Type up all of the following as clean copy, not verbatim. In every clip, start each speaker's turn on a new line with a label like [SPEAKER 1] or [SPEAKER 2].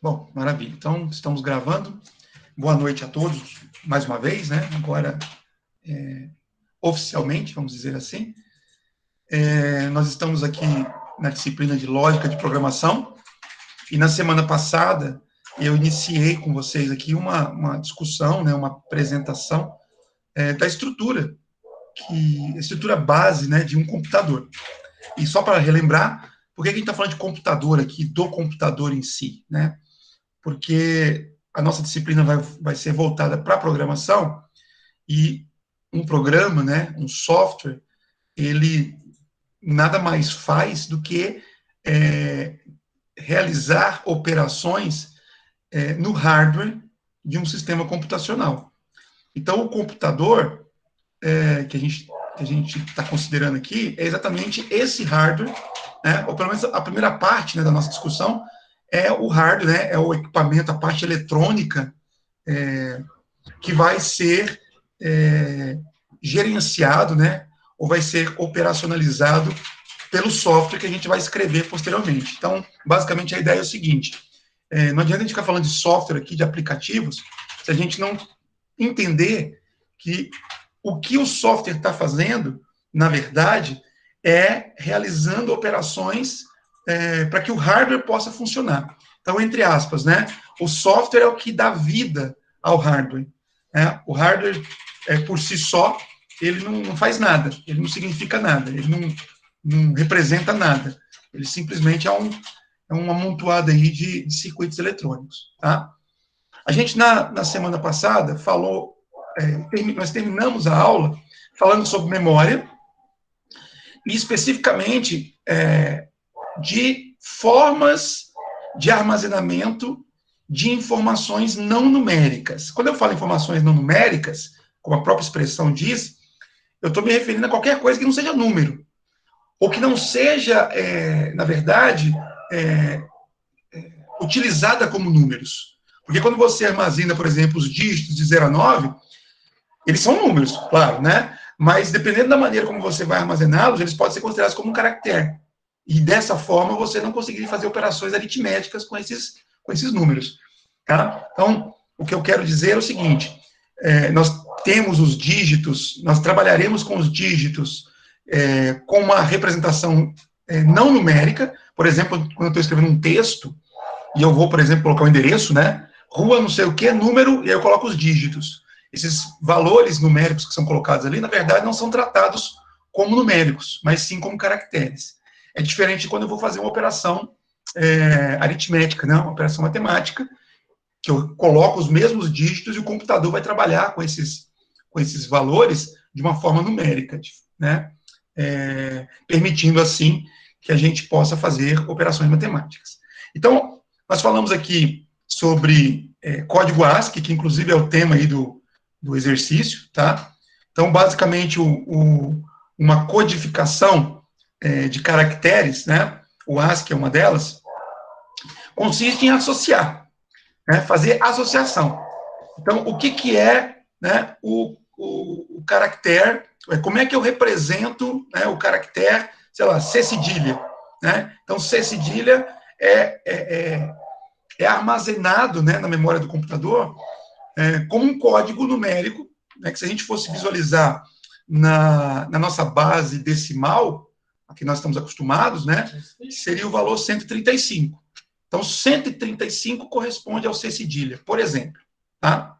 [SPEAKER 1] Bom, maravilha. Então, estamos gravando. Boa noite a todos, mais uma vez, né? Agora, oficialmente, vamos dizer assim. Nós estamos aqui na disciplina de Lógica de Programação, e na semana passada eu iniciei com vocês aqui uma discussão, né, uma apresentação da estrutura, a estrutura base, né, de um computador. E só para relembrar, por que a gente está falando de computador aqui, do computador em si, né? Porque a nossa disciplina vai ser voltada para a programação, e um programa, né, um software, ele nada mais faz do que realizar operações no hardware de um sistema computacional. Então, o computador que a gente está considerando aqui é exatamente esse hardware, né, ou pelo menos a primeira parte, né, da nossa discussão é o hardware, né, é o equipamento, a parte eletrônica que vai ser gerenciado, né, ou vai ser operacionalizado pelo software que a gente vai escrever posteriormente. Então, basicamente, a ideia é o seguinte, não adianta a gente ficar falando de software aqui, de aplicativos, se a gente não entender que o que o software está fazendo, na verdade, é realizando operações para que o hardware possa funcionar. Então, entre aspas, né, o software é o que dá vida ao hardware. Né? O hardware, por si só, ele não faz nada, ele não significa nada, ele não representa nada. Ele simplesmente é uma amontoada aí de circuitos eletrônicos. Tá? A gente, na semana passada, falou, nós terminamos a aula falando sobre memória, e especificamente de formas de armazenamento de informações não numéricas. Quando eu falo informações não numéricas, como a própria expressão diz, eu estou me referindo a qualquer coisa que não seja número, ou que não seja, na verdade, utilizada como números. Porque quando você armazena, por exemplo, os dígitos de 0 a 9, eles são números, claro, né? Mas dependendo da maneira como você vai armazená-los, eles podem ser considerados como um caractere. E dessa forma você não conseguiria fazer operações aritméticas com esses números. Tá? Então, o que eu quero dizer é o seguinte: nós temos os dígitos, nós trabalharemos com os dígitos com uma representação não numérica. Por exemplo, quando eu estou escrevendo um texto, e eu vou, por exemplo, colocar o endereço, né? Rua não sei o que, número, e aí eu coloco os dígitos. Esses valores numéricos que são colocados ali, na verdade, não são tratados como numéricos, mas sim como caracteres. É diferente de quando eu vou fazer uma operação aritmética, né? Uma operação matemática, que eu coloco os mesmos dígitos e o computador vai trabalhar com esses valores de uma forma numérica, né? Permitindo, assim, que a gente possa fazer operações matemáticas. Então, nós falamos aqui sobre código ASCII, que inclusive é o tema aí do exercício, tá? Então, basicamente, uma codificação de caracteres, né? O ASCII é uma delas, consiste em associar, né? Fazer associação. Então, o que é, né, o caractere, como é que eu represento, né, o caractere, sei lá, C cedilha, né? Então, C cedilha é armazenado, né, na memória do computador como um código numérico, né, que se a gente fosse visualizar na nossa base decimal, a que nós estamos acostumados, né, seria o valor 135. Então, 135 corresponde ao C cedilha, por exemplo. Tá?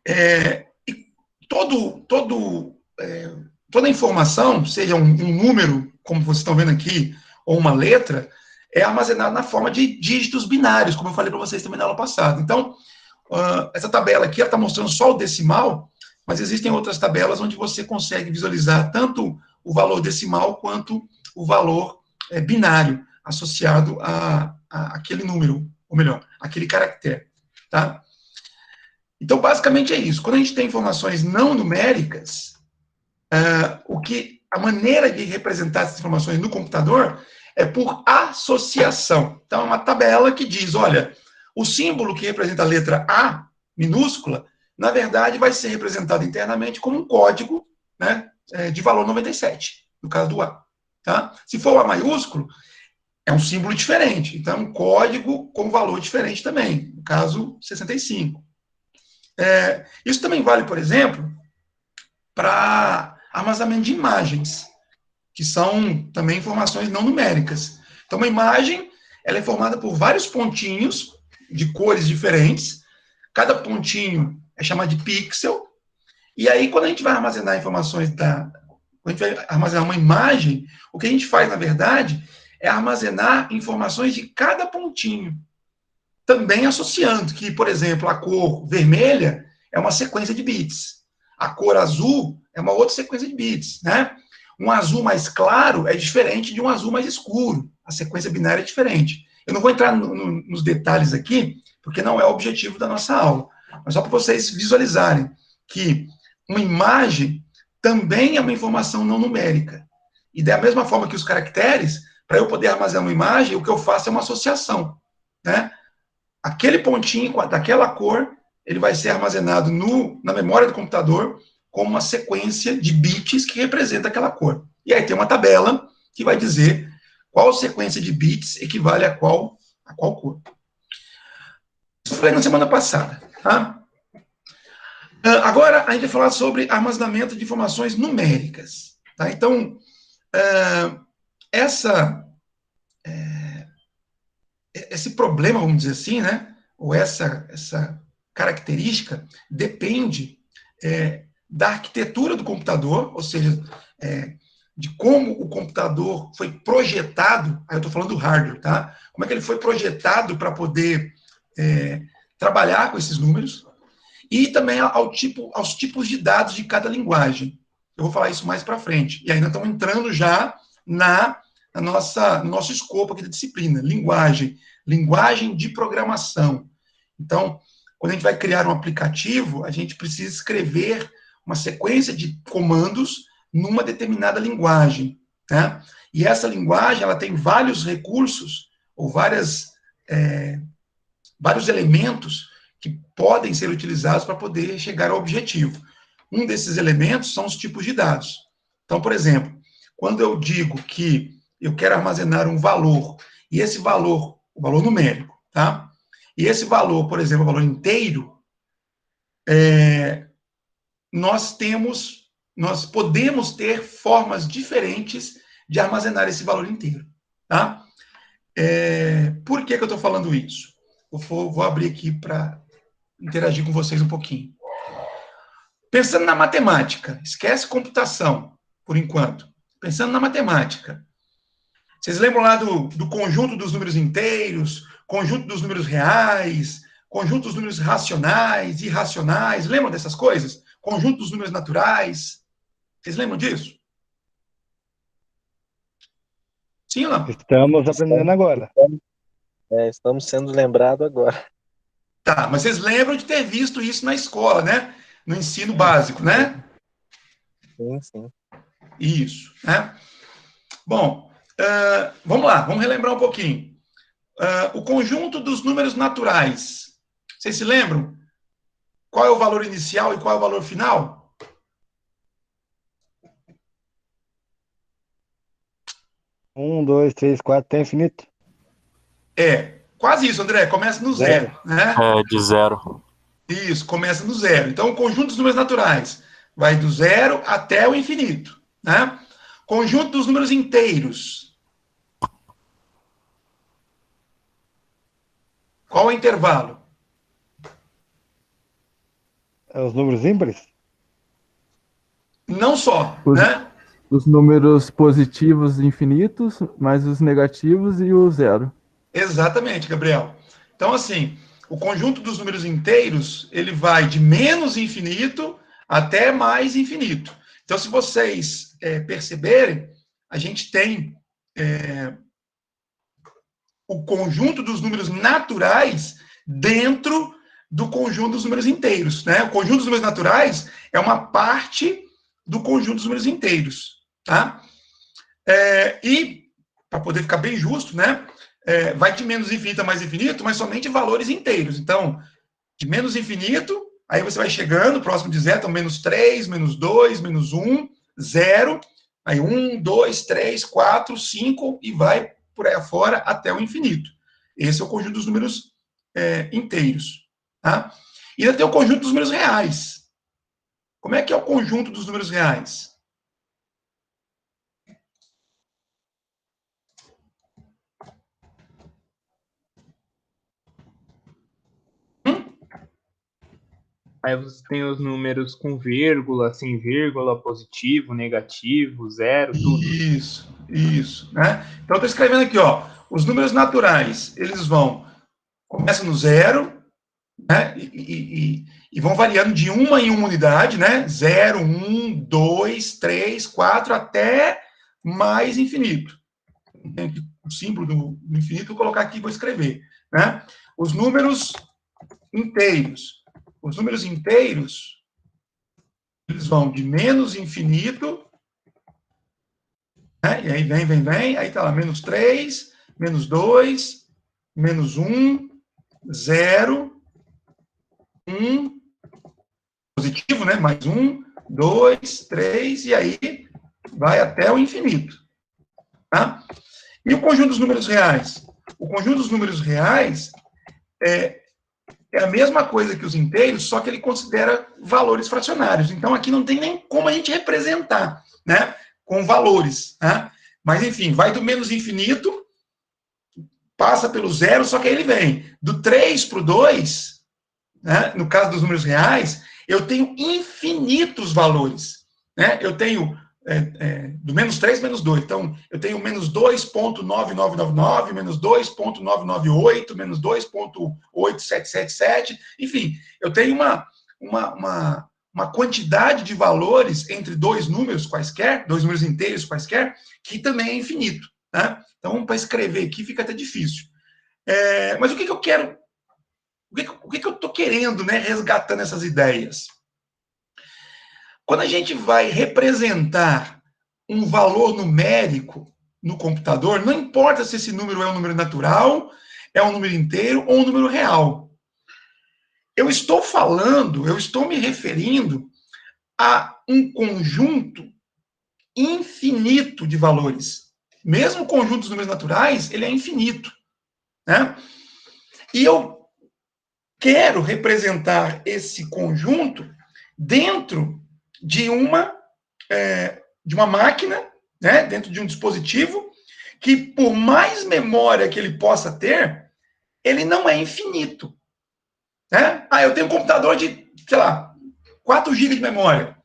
[SPEAKER 1] E toda informação, seja um número, como vocês estão vendo aqui, ou uma letra, é armazenada na forma de dígitos binários, como eu falei para vocês também na aula passada. Então, essa tabela aqui está mostrando só o decimal, mas existem outras tabelas onde você consegue visualizar tanto o valor decimal quanto o valor binário associado a aquele número, ou melhor, aquele caractere. Tá? Então, basicamente é isso. Quando a gente tem informações não numéricas, a maneira de representar essas informações no computador é por associação. Então, é uma tabela que diz, olha, o símbolo que representa a letra A, minúscula, na verdade vai ser representado internamente como um código, né, de valor 97, no caso do A. Tá? Se for o A maiúsculo, é um símbolo diferente. Então, é um código com valor diferente também, no caso 65. Isso também vale, por exemplo, para armazenamento de imagens, que são também informações não numéricas. Então, uma imagem, ela é formada por vários pontinhos de cores diferentes. Cada pontinho é chamado de pixel. E aí, quando a gente vai armazenar informações quando a gente vai armazenar uma imagem, o que a gente faz, na verdade, é armazenar informações de cada pontinho. Também associando que, por exemplo, a cor vermelha é uma sequência de bits. A cor azul é uma outra sequência de bits, né? Um azul mais claro é diferente de um azul mais escuro. A sequência binária é diferente. Eu não vou entrar nos detalhes aqui, porque não é o objetivo da nossa aula. Mas só para vocês visualizarem que uma imagem também é uma informação não numérica. E da mesma forma que os caracteres, para eu poder armazenar uma imagem, o que eu faço é uma associação, né? Aquele pontinho daquela cor, ele vai ser armazenado na memória do computador como uma sequência de bits que representa aquela cor. E aí tem uma tabela que vai dizer qual sequência de bits equivale a qual cor. Isso foi na semana passada, tá? Agora, a gente vai falar sobre armazenamento de informações numéricas, tá? Então, esse problema, vamos dizer assim, né? Ou essa característica depende da arquitetura do computador, ou seja, de como o computador foi projetado, aí eu estou falando do hardware, tá? Como é que ele foi projetado para poder trabalhar com esses números, e também aos tipos de dados de cada linguagem. Eu vou falar isso mais para frente. E ainda estamos entrando já no nosso escopo aqui da disciplina, linguagem de programação. Então, quando a gente vai criar um aplicativo, a gente precisa escrever uma sequência de comandos numa determinada linguagem, né? E essa linguagem, ela tem vários recursos, ou vários elementos que podem ser utilizados para poder chegar ao objetivo. Um desses elementos são os tipos de dados. Então, por exemplo, quando eu digo que eu quero armazenar um valor, e esse valor, o valor numérico, tá? E esse valor, por exemplo, o valor inteiro, nós podemos ter formas diferentes de armazenar esse valor inteiro, tá? Por que eu estou falando isso? Vou abrir aqui para interagir com vocês um pouquinho. Pensando na matemática, esquece computação, por enquanto. Pensando na matemática, vocês lembram lá do conjunto dos números inteiros, conjunto dos números reais, conjunto dos números racionais, irracionais, lembram dessas coisas? Conjunto dos números naturais, vocês lembram disso? Sim ou não?
[SPEAKER 2] Estamos aprendendo agora.
[SPEAKER 3] Estamos sendo lembrados agora.
[SPEAKER 1] Tá, mas vocês lembram de ter visto isso na escola, né? No ensino básico, né?
[SPEAKER 3] Sim, sim.
[SPEAKER 1] Isso, né? Bom, vamos lá, vamos relembrar um pouquinho. O conjunto dos números naturais. Vocês se lembram? Qual é o valor inicial e qual é o valor final?
[SPEAKER 2] Um, dois, três, quatro, até infinito.
[SPEAKER 1] Quase isso, André. Começa no zero, né?
[SPEAKER 4] De zero.
[SPEAKER 1] Isso, começa no zero. Então, o conjunto dos números naturais vai do zero até o infinito, né? Conjunto dos números inteiros. Qual é o intervalo?
[SPEAKER 2] Os números ímpares?
[SPEAKER 1] Não só, né?
[SPEAKER 5] Os números positivos infinitos, mais os negativos e o zero.
[SPEAKER 1] Exatamente, Gabriel. Então, assim, o conjunto dos números inteiros, ele vai de menos infinito até mais infinito. Então, se vocês perceberem, a gente tem o conjunto dos números naturais dentro do conjunto dos números inteiros, né? O conjunto dos números naturais é uma parte do conjunto dos números inteiros, tá? E, para poder ficar bem justo, né? Vai de menos infinito a mais infinito, mas somente valores inteiros. Então, de menos infinito, aí você vai chegando, próximo de zero, então menos 3, menos 2, menos 1, 0, aí 1, 2, 3, 4, 5, e vai por aí afora até o infinito. Esse é o conjunto dos números inteiros. Tá? E ainda tem o conjunto dos números reais. Como é que é o conjunto dos números reais?
[SPEAKER 4] Aí você tem os números com vírgula, sem vírgula, positivo, negativo, zero, tudo.
[SPEAKER 1] Isso. Né? Então, eu estou escrevendo aqui, ó, os números naturais, eles começam no zero, né? E vão variando de uma em uma unidade, né? 0, 1, 2, 3, 4, até mais infinito. O símbolo do infinito, vou colocar aqui e vou escrever. Né? Os números inteiros. Os números inteiros, eles vão de menos infinito, né? E aí vem, aí tá lá, menos 3, menos 2, menos 1, 0, 1, positivo, né? Mais 1, 2, 3, e aí vai até o infinito. Tá? E o conjunto dos números reais? O conjunto dos números reais é a mesma coisa que os inteiros, só que ele considera valores fracionários. Então, aqui não tem nem como a gente representar, né? Com valores. Né? Mas, enfim, vai do menos infinito, passa pelo zero, só que aí ele vem do 3 para o 2, né? No caso dos números reais, eu tenho infinitos valores. Né? Eu tenho do menos 3, menos 2. Então, eu tenho menos 2,9999, menos 2,998, menos 2,8777. Enfim, eu tenho uma quantidade de valores entre dois números quaisquer, dois números inteiros quaisquer, que também é infinito. Né? Então, para escrever aqui fica até difícil. Mas o que eu quero? O que eu estou querendo, né, resgatando essas ideias? Quando a gente vai representar um valor numérico no computador, não importa se esse número é um número natural, é um número inteiro ou um número real. Eu estou me referindo a um conjunto infinito de valores. Mesmo o conjunto dos números naturais, ele é infinito. Né? E eu quero representar esse conjunto dentro de uma máquina, né, dentro de um dispositivo, que por mais memória que ele possa ter, ele não é infinito. Né? Eu tenho um computador de, sei lá, 4 GB de memória.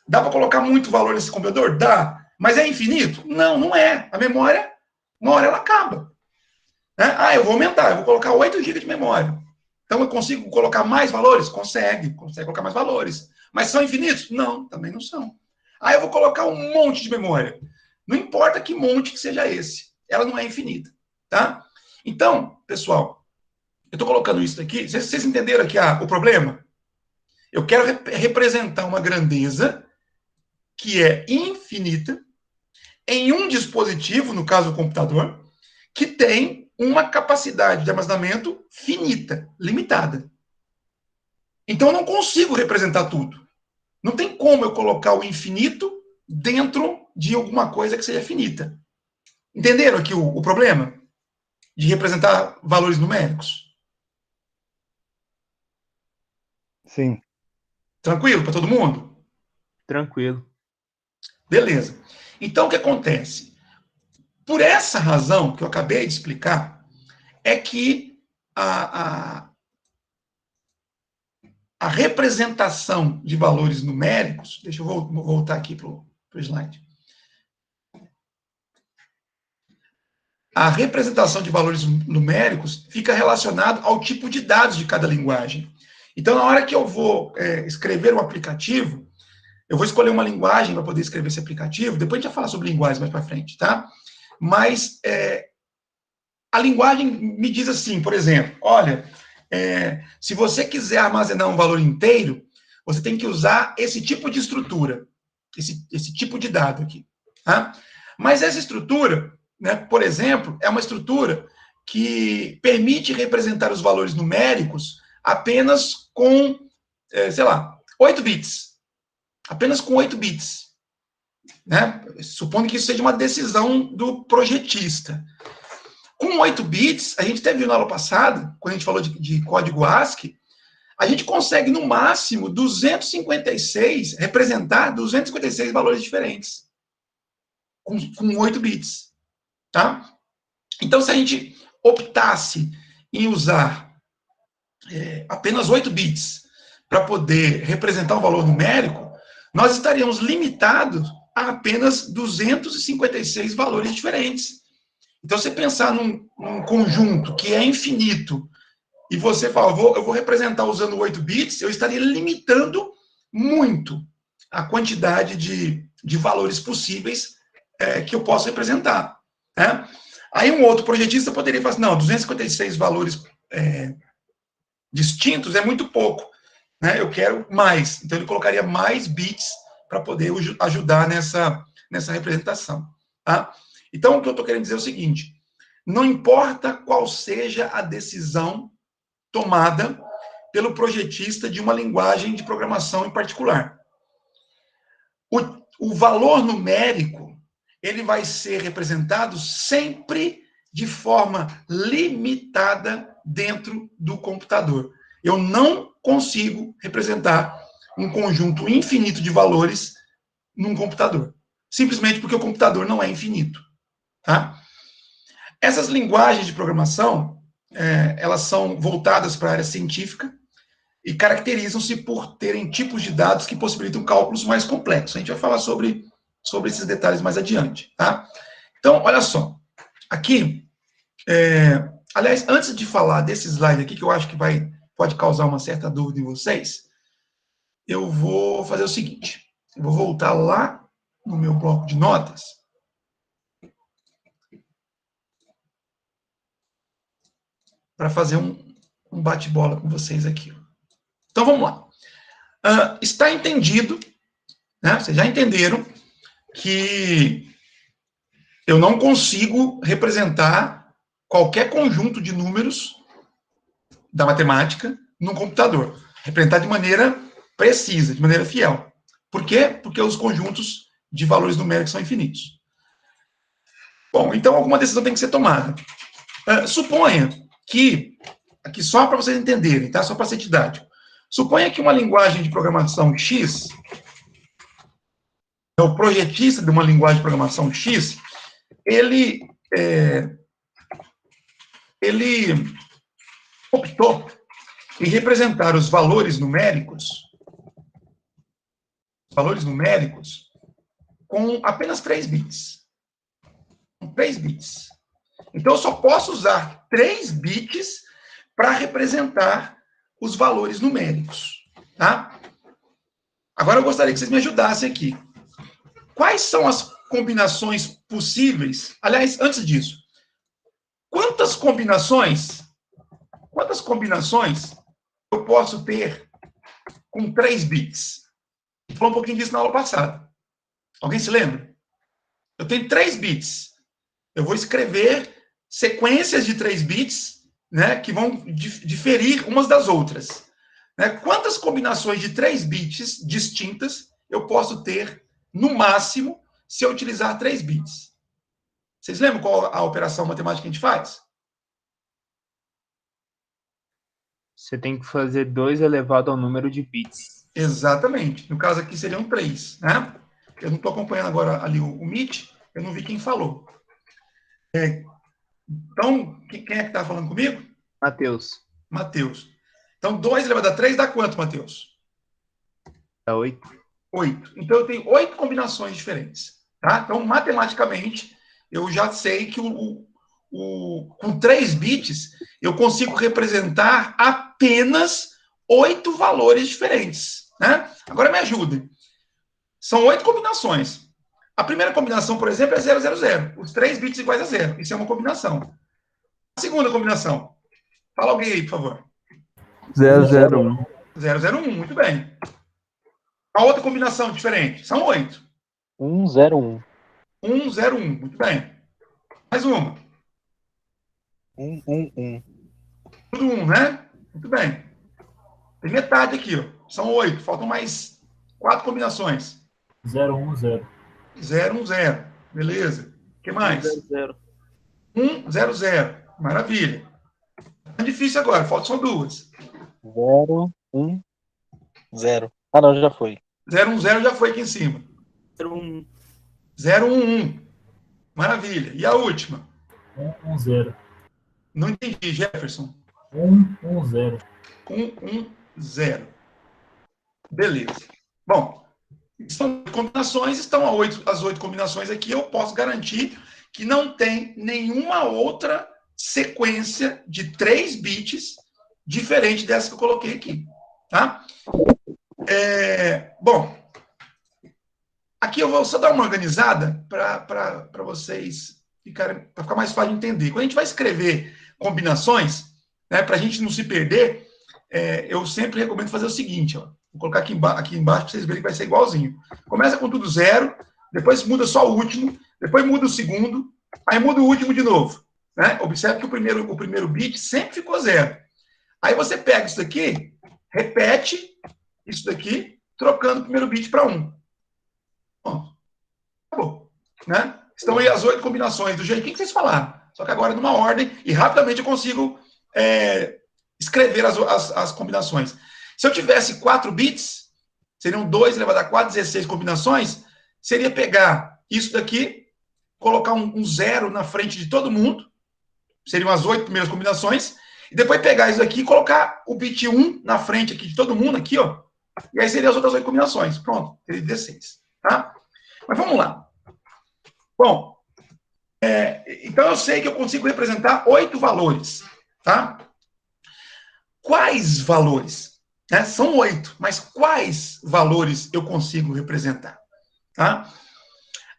[SPEAKER 1] Dá para colocar muito valor nesse computador? Dá. Mas é infinito? Não, não é. A memória, uma hora ela acaba. Né? Eu vou aumentar, eu vou colocar 8 GB de memória. Então eu consigo colocar mais valores? Consegue colocar mais valores. Mas são infinitos? Não, também não são. Eu vou colocar um monte de memória. Não importa que monte que seja esse. Ela não é infinita. Tá? Então, pessoal, eu estou colocando isso aqui. Vocês entenderam aqui o problema? Eu quero representar uma grandeza que é infinita em um dispositivo, no caso o computador, que tem uma capacidade de armazenamento finita, limitada. Então eu não consigo representar tudo. Não tem como eu colocar o infinito dentro de alguma coisa que seja finita. Entenderam aqui o problema? De representar valores numéricos?
[SPEAKER 2] Sim.
[SPEAKER 1] Tranquilo para todo mundo?
[SPEAKER 4] Tranquilo.
[SPEAKER 1] Beleza. Então o que acontece? Por essa razão que eu acabei de explicar, é que a representação de valores numéricos, deixa eu voltar aqui para o slide. A representação de valores numéricos fica relacionado ao tipo de dados de cada linguagem. Então, na hora que eu vou escrever um aplicativo, eu vou escolher uma linguagem para poder escrever esse aplicativo, depois a gente vai falar sobre linguagens mais para frente, tá? Mas a linguagem me diz assim, por exemplo, olha, se você quiser armazenar um valor inteiro, você tem que usar esse tipo de estrutura, esse tipo de dado aqui. Tá? Mas essa estrutura, né, por exemplo, é uma estrutura que permite representar os valores numéricos apenas com, sei lá, 8 bits. Apenas com 8 bits. Né? Supondo que isso seja uma decisão do projetista. Com 8 bits, a gente até viu na aula passada, quando a gente falou de código ASCII, a gente consegue, no máximo, representar 256 valores diferentes, com 8 bits. Tá? Então, se a gente optasse em usar apenas 8 bits para poder representar um valor numérico, nós estaríamos limitados a apenas 256 valores diferentes. Então, você pensar num conjunto que é infinito, e você fala, eu vou representar usando 8 bits, eu estaria limitando muito a quantidade de valores possíveis que eu posso representar. Né? Aí um outro projetista poderia falar assim, não, 256 valores distintos é muito pouco. Né? Eu quero mais. Então, ele colocaria mais bits para poder ajudar nessa representação. Tá? Então, o que eu estou querendo dizer é o seguinte, não importa qual seja a decisão tomada pelo projetista de uma linguagem de programação em particular. O valor numérico, ele vai ser representado sempre de forma limitada dentro do computador. Eu não consigo representar um conjunto infinito de valores num computador. Simplesmente porque o computador não é infinito. Tá? Essas linguagens de programação, elas são voltadas para a área científica e caracterizam-se por terem tipos de dados que possibilitam cálculos mais complexos. A gente vai falar sobre esses detalhes mais adiante. Tá? Então, olha só. Aqui, aliás, antes de falar desse slide aqui, que eu acho que pode causar uma certa dúvida em vocês, eu vou fazer o seguinte. Eu vou voltar lá no meu bloco de notas. Para fazer um bate-bola com vocês aqui. Então, vamos lá. Está entendido, né? Vocês já entenderam que eu não consigo representar qualquer conjunto de números da matemática num computador. Representar de maneira precisa, de maneira fiel. Por quê? Porque os conjuntos de valores numéricos são infinitos. Bom, então alguma decisão tem que ser tomada. Suponha que, aqui só para vocês entenderem, tá? Só para ser didático. Suponha que uma linguagem de programação X, o projetista de uma linguagem de programação X, ele optou em representar os valores numéricos com apenas 3 bits. Com 3 bits. Então, eu só posso usar 3 bits para representar os valores numéricos. Tá? Agora, eu gostaria que vocês me ajudassem aqui. Quais são as combinações possíveis? Aliás, antes disso, quantas combinações eu posso ter com 3 bits? Falou um pouquinho disso na aula passada. Alguém se lembra? Eu tenho 3 bits. Eu vou escrever sequências de 3 bits, né, que vão diferir umas das outras. Né? Quantas combinações de 3 bits distintas eu posso ter, no máximo, se eu utilizar 3 bits? Vocês lembram qual a operação matemática que a gente faz?
[SPEAKER 4] Você tem que fazer 2 elevado ao número de bits.
[SPEAKER 1] Exatamente. No caso aqui seriam 3, né? Eu não estou acompanhando agora ali o Meet, eu não vi quem falou. Então, quem é que está falando comigo?
[SPEAKER 4] Matheus.
[SPEAKER 1] Matheus. Então, 2 elevado a 3 dá quanto, Matheus?
[SPEAKER 4] Dá 8.
[SPEAKER 1] 8. Então, eu tenho 8 combinações diferentes. Tá? Então, matematicamente, eu já sei que com 3 bits, eu consigo representar apenas 8 valores diferentes. Né? Agora, me ajudem. São 8 combinações. A primeira combinação, por exemplo, é 000. Os 3 bits iguais a 0. Isso é uma combinação. A segunda combinação. Fala alguém aí, por favor.
[SPEAKER 5] 001.
[SPEAKER 1] 001, muito bem. A outra combinação diferente. São 8.
[SPEAKER 3] 101.
[SPEAKER 1] 101, muito bem. Mais uma.
[SPEAKER 3] 111.
[SPEAKER 1] Tudo 1, né? Muito bem. Tem metade aqui, ó. São 8. Faltam mais 4 combinações.
[SPEAKER 6] 010.
[SPEAKER 1] 010. Beleza. O que mais?
[SPEAKER 6] 0.
[SPEAKER 1] 100. Maravilha. É difícil agora, faltam só duas.
[SPEAKER 3] 0, 1, 0. Ah, não, já foi.
[SPEAKER 1] 010 já foi aqui em cima.
[SPEAKER 6] 01.
[SPEAKER 1] 011. Maravilha. E a última?
[SPEAKER 7] 110.
[SPEAKER 1] Não entendi, Jefferson.
[SPEAKER 7] 110.
[SPEAKER 1] 110. Beleza. Bom, são combinações, estão as 8 combinações aqui, eu posso garantir que não tem nenhuma outra sequência de 3 bits diferente dessa que eu coloquei aqui. Tá? Bom, aqui eu vou só dar uma organizada para vocês ficarem, para ficar mais fácil de entender. Quando a gente vai escrever combinações, né, para a gente não se perder, eu sempre recomendo fazer o seguinte, ó. Vou colocar aqui embaixo para vocês verem que vai ser igualzinho. Começa com tudo 0, depois muda só o último, depois muda o segundo, aí muda o último de novo. Né? Observe que o primeiro bit sempre ficou 0. Aí você pega isso daqui, repete isso daqui, trocando o primeiro bit para 1. Pronto. Acabou. Né? Estão aí as 8 combinações do jeitinho que vocês falaram. Só que agora numa ordem, e rapidamente eu consigo escrever as combinações. Se eu tivesse 4 bits, seriam 2 elevado a 4, 16 combinações, seria pegar isso daqui, colocar um 0 na frente de todo mundo, seriam as 8 primeiras combinações, e depois pegar isso aqui e colocar o bit 1 na frente aqui de todo mundo, aqui, ó, e aí seriam as outras 8 combinações. Pronto, seria 16, tá? Mas vamos lá. Bom, então eu sei que eu consigo representar 8 valores, tá? Quais valores? São 8, mas quais valores eu consigo representar? Tá?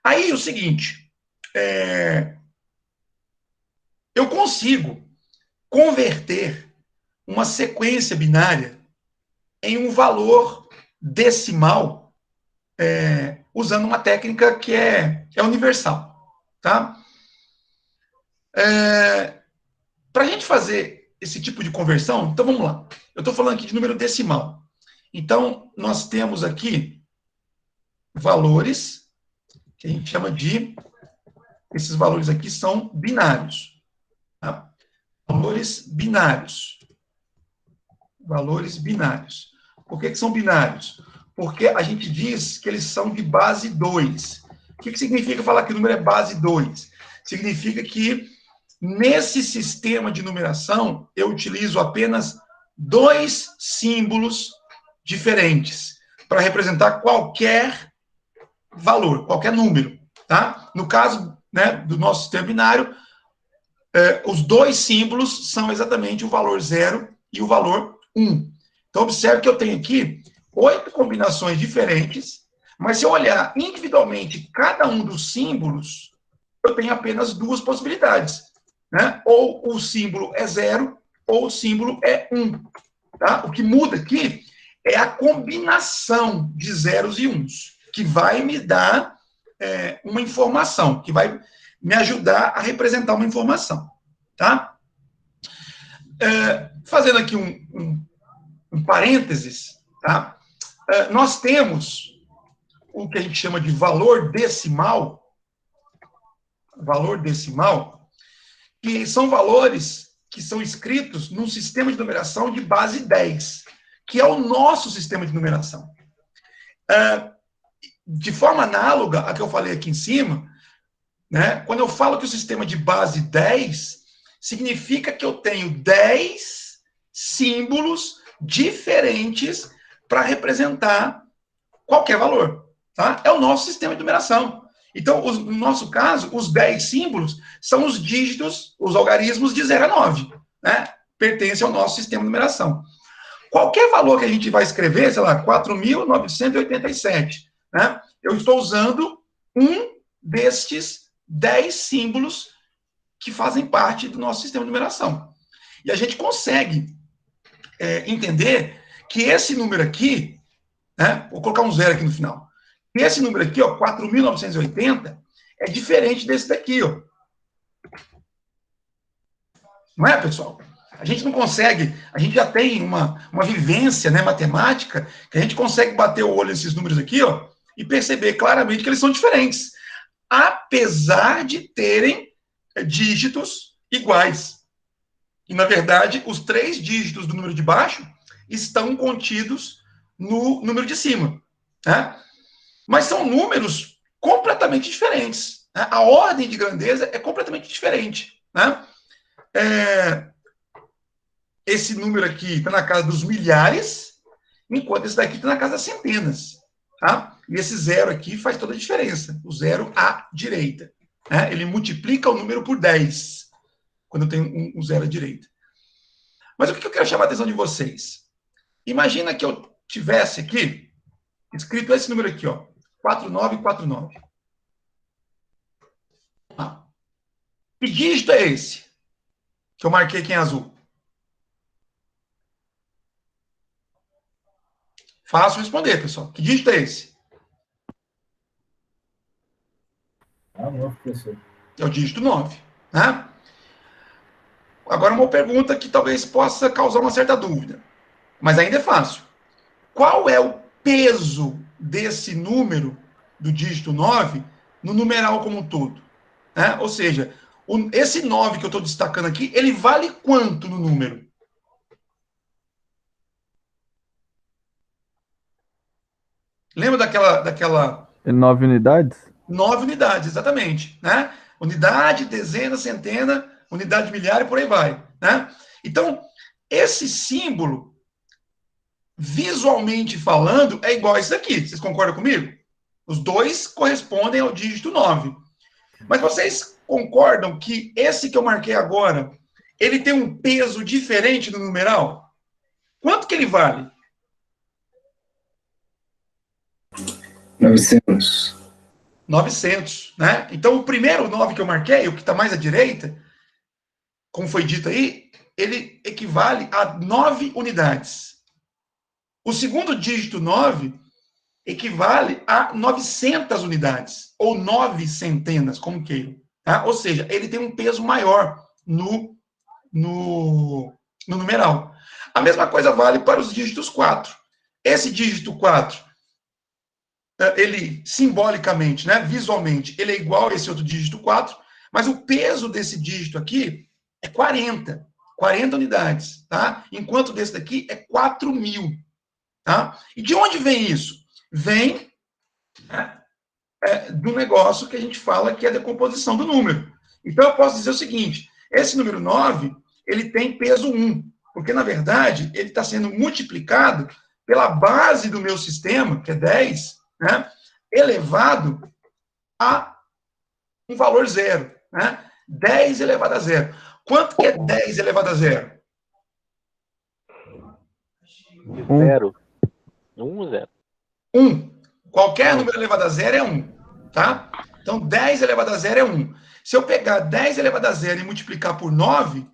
[SPEAKER 1] Aí, o seguinte, eu consigo converter uma sequência binária em um valor decimal usando uma técnica que é universal. Tá? Para a gente fazer esse tipo de conversão, então vamos lá. Eu estou falando aqui de número decimal. Então, nós temos aqui valores, que a gente chama de... Esses valores aqui são binários. Tá? Valores binários. Valores binários. Por que são binários? Porque a gente diz que eles são de base 2. O que significa falar que o número é base 2? Significa que, nesse sistema de numeração, eu utilizo apenas 2 símbolos diferentes para representar qualquer valor, qualquer número. Tá? No caso, né, do nosso sistema binário, os 2 símbolos são exatamente o valor 0 e o valor 1. Então, observe que eu tenho aqui 8 combinações diferentes, mas se eu olhar individualmente cada um dos símbolos, eu tenho apenas 2 possibilidades. Né? Ou o símbolo é 0, ou o símbolo é 1. Tá? O que muda aqui é a combinação de zeros e uns, que vai me dar uma informação, que vai me ajudar a representar uma informação. Tá? Fazendo aqui um parênteses, tá? Nós temos o que a gente chama de valor decimal, que são valores que são escritos num sistema de numeração de base 10, que é o nosso sistema de numeração. De forma análoga a que eu falei aqui em cima, né, quando eu falo que o sistema de base 10, significa que eu tenho 10 símbolos diferentes para representar qualquer valor. Tá? É o nosso sistema de numeração. Então, no nosso caso, os 10 símbolos são os dígitos, os algarismos de 0 a 9. Né? Pertence ao nosso sistema de numeração. Qualquer valor que a gente vai escrever, sei lá, 4.987, né? Eu estou usando um destes 10 símbolos que fazem parte do nosso sistema de numeração. E a gente consegue entender que esse número aqui, né? Vou colocar um 0 aqui no final. Esse número aqui, ó, 4.980, é diferente desse daqui, ó. Não é, pessoal? A gente não consegue, a gente já tem uma vivência, né, matemática, que a gente consegue bater o olho nesses números aqui, ó, e perceber claramente que eles são diferentes. Apesar de terem dígitos iguais. E, na verdade, os 3 dígitos do número de baixo estão contidos no número de cima. Né? Mas são números completamente diferentes. Né? A ordem de grandeza é completamente diferente. Né? Esse número aqui está na casa dos milhares, enquanto esse daqui está na casa das centenas. Tá? E esse zero aqui faz toda a diferença. O zero à direita. Né? Ele multiplica o número por 10, quando eu tenho um zero à direita. Mas o que eu quero chamar a atenção de vocês? Imagina que eu tivesse aqui, escrito esse número aqui, ó, 4949. Ah. Que dígito é esse? Que eu marquei aqui em azul. Fácil responder, pessoal. Que dígito é esse?
[SPEAKER 7] Ah, não, professor.
[SPEAKER 1] É o dígito 9. Né? Agora, uma pergunta que talvez possa causar uma certa dúvida. Mas ainda é fácil. Qual é o peso desse número, do dígito 9, no numeral como um todo? Né? Ou seja, esse 9 que eu estou destacando aqui, ele vale quanto no número? Lembra daquela
[SPEAKER 5] 9 unidades?
[SPEAKER 1] 9 unidades, exatamente. Né? Unidade, dezena, centena, unidade milhar e por aí vai. Né? Então, esse símbolo, visualmente falando, é igual a esse daqui. Vocês concordam comigo? Os dois correspondem ao dígito 9. Mas vocês concordam que esse que eu marquei agora, ele tem um peso diferente no numeral? Quanto que ele vale?
[SPEAKER 6] 900.
[SPEAKER 1] 900, né? Então, o primeiro 9 que eu marquei, o que está mais à direita, como foi dito aí, ele equivale a 9 unidades. O segundo dígito 9 equivale a 900 unidades, ou 9 centenas, como queiram. Tá? Ou seja, ele tem um peso maior no numeral. A mesma coisa vale para os dígitos 4. Esse dígito 4, ele, simbolicamente, né, visualmente, ele é igual a esse outro dígito 4, mas o peso desse dígito aqui é 40 unidades, tá? Enquanto desse daqui é 4.000, tá? E de onde vem isso? Vem, né, do negócio que a gente fala que é a decomposição do número. Então, eu posso dizer o seguinte, esse número 9, ele tem peso 1, porque, na verdade, ele está sendo multiplicado pela base do meu sistema, que é 10, né, elevado a um valor zero. Né? 10 elevado a zero. Quanto que é 10 elevado a zero?
[SPEAKER 3] 0. 1, 0.
[SPEAKER 1] 1. Qualquer número elevado a zero é 1. Tá? Então, 10 elevado a zero é 1. Se eu pegar 10 elevado a zero e multiplicar por 9,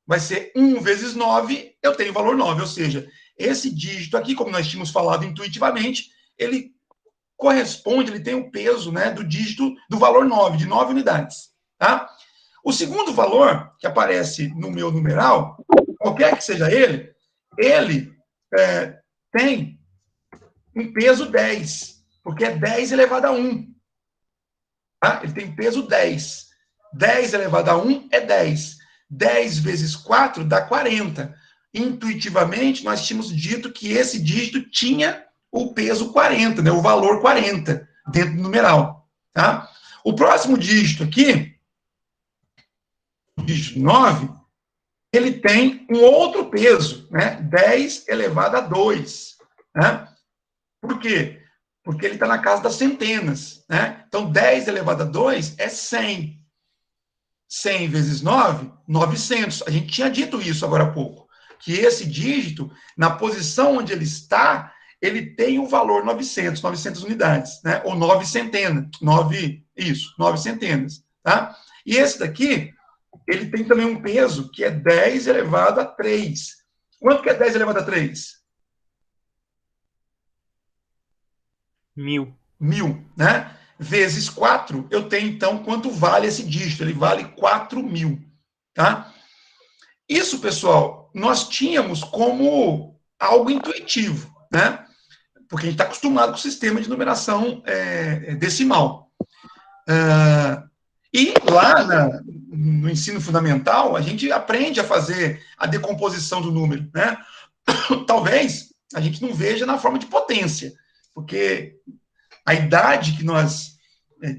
[SPEAKER 1] vai ser 1 vezes 9, eu tenho o valor 9. Ou seja, esse dígito aqui, como nós tínhamos falado intuitivamente, ele corresponde, ele tem o peso, né, do dígito, do valor 9, de 9 unidades. Tá? O segundo valor, que aparece no meu numeral, qualquer que seja ele tem um peso 10, porque é 10 elevado a 1. Tá? Ele tem peso 10. 10 elevado a 1 é 10. 10 vezes 4 dá 40. Intuitivamente, nós tínhamos dito que esse dígito tinha o peso 40, né? O valor 40 dentro do numeral. Tá? O próximo dígito aqui, o dígito 9, ele tem um outro peso, né? 10 elevado a 2. Né? Por quê? Porque ele está na casa das centenas. Né? Então, 10 elevado a 2 é 100. 100 vezes 9, 900. A gente tinha dito isso agora há pouco. Que esse dígito, na posição onde ele está, ele tem o valor 900 unidades. Né? Ou 9 centenas. 9 centenas. Tá? E esse daqui, ele tem também um peso que é 10 elevado a 3. Quanto que é 10 elevado a 3?
[SPEAKER 4] 1000.
[SPEAKER 1] 1000, né? Vezes 4, eu tenho, então, quanto vale esse dígito. Ele vale 4.000, tá? Isso, pessoal, nós tínhamos como algo intuitivo, né? Porque a gente está acostumado com o sistema de numeração decimal. E lá no ensino fundamental, a gente aprende a fazer a decomposição do número, né? Talvez a gente não veja na forma de potência, porque a idade que nós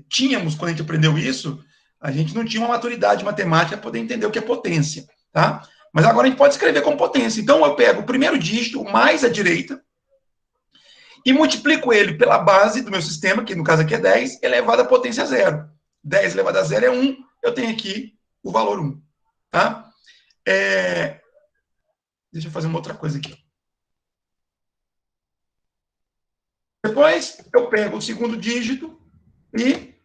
[SPEAKER 1] tínhamos quando a gente aprendeu isso, a gente não tinha uma maturidade matemática para poder entender o que é potência, tá? Mas agora a gente pode escrever como potência. Então, eu pego o primeiro dígito, o mais à direita, e multiplico ele pela base do meu sistema, que no caso aqui é 10, elevado à potência zero. 10 elevado a zero é 1, eu tenho aqui o valor 1. Tá? Deixa eu fazer uma outra coisa aqui. Depois, eu pego o segundo dígito e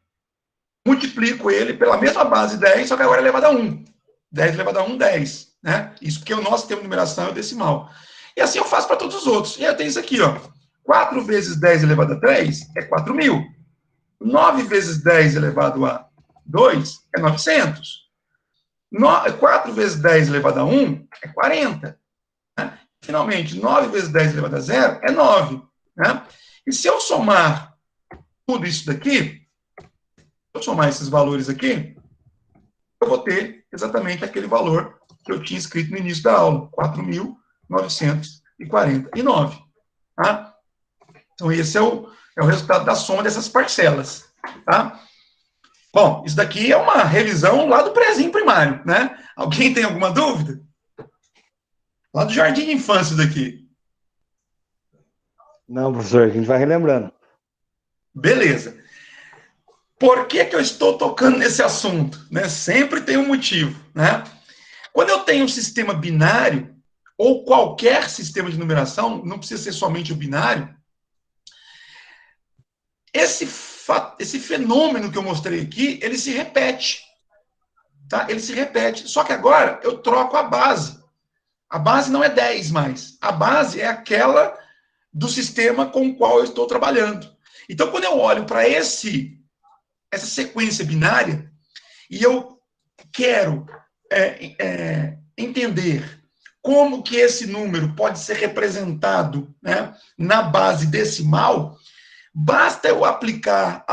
[SPEAKER 1] multiplico ele pela mesma base 10, só que agora é elevado a 1. 10 elevado a 1, 10. Né? Isso porque o nosso termo de numeração é o decimal. E assim eu faço para todos os outros. E eu tenho isso aqui, ó. 4 vezes 10 elevado a 3 é 4.000. 9 vezes 10 elevado a 2 é 900. 4 vezes 10 elevado a 1 é 40. Né? Finalmente, 9 vezes 10 elevado a 0 é 9. Né? E se eu somar tudo isso daqui, se eu somar esses valores aqui, eu vou ter exatamente aquele valor que eu tinha escrito no início da aula, 4.949. Tá? Então, esse é o resultado da soma dessas parcelas. Tá? Bom, isso daqui é uma revisão lá do prézinho primário, né? Alguém tem alguma dúvida? Lá do jardim de infância daqui.
[SPEAKER 2] Não, professor, a gente vai relembrando.
[SPEAKER 1] Beleza. Por que eu estou tocando nesse assunto? Né? Sempre tem um motivo, né? Quando eu tenho um sistema binário, ou qualquer sistema de numeração, não precisa ser somente o binário, esse fenômeno que eu mostrei aqui, ele se repete. Tá? Ele se repete. Só que agora eu troco a base. A base não é 10 mais. A base é aquela do sistema com o qual eu estou trabalhando. Então, quando eu olho para essa sequência binária, e eu quero entender como que esse número pode ser representado, né, na base decimal, basta eu aplicar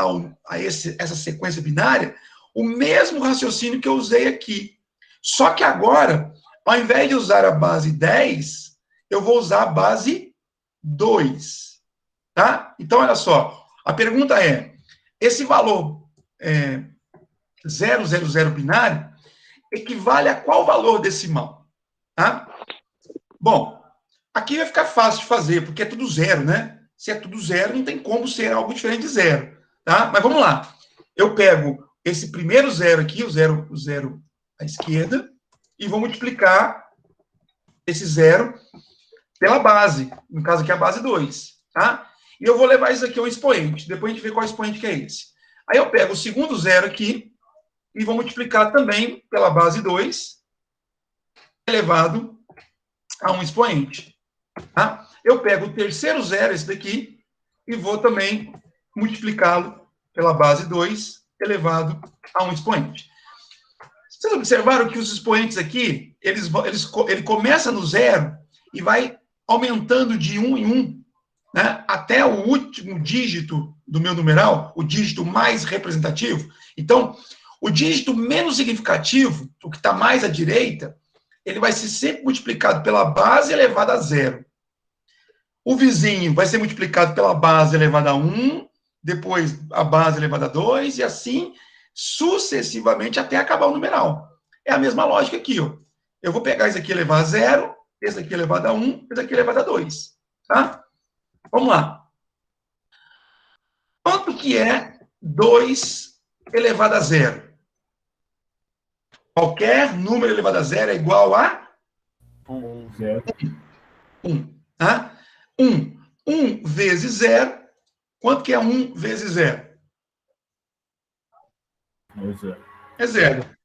[SPEAKER 1] essa sequência binária o mesmo raciocínio que eu usei aqui. Só que agora, ao invés de usar a base 10, eu vou usar a base 2. Tá? Então, olha só. A pergunta é, esse valor 000 binário equivale a qual valor decimal? Tá? Bom, aqui vai ficar fácil de fazer, porque é tudo zero, né? Se é tudo zero, não tem como ser algo diferente de zero. Tá? Mas vamos lá. Eu pego esse primeiro zero aqui, o zero à esquerda, e vou multiplicar esse zero pela base. No caso aqui, a base 2. Tá? E eu vou levar isso aqui ao expoente. Depois a gente vê qual expoente que é esse. Aí eu pego o segundo zero aqui e vou multiplicar também pela base 2, elevado a um expoente. Tá? Eu pego o terceiro zero, esse daqui, e vou também multiplicá-lo pela base 2, elevado a um expoente. Vocês observaram que os expoentes aqui, ele começa no zero e vai aumentando de 1 em 1, né, até o último dígito do meu numeral, o dígito mais representativo. Então, o dígito menos significativo, o que está mais à direita, ele vai ser sempre multiplicado pela base elevada a 0. O vizinho vai ser multiplicado pela base elevada a 1, depois a base elevada a 2, e assim sucessivamente até acabar o numeral. É a mesma lógica aqui, ó. Eu vou pegar isso aqui e levar a 0, esse aqui elevado a 1, esse aqui elevado a 2. Tá? Vamos lá. Quanto que é 2 elevado a 0? Qualquer número elevado a 0 é igual a
[SPEAKER 7] 0.
[SPEAKER 1] 1. Tá? 1. 1 vezes 0. Quanto que é 1 vezes 0? É 0.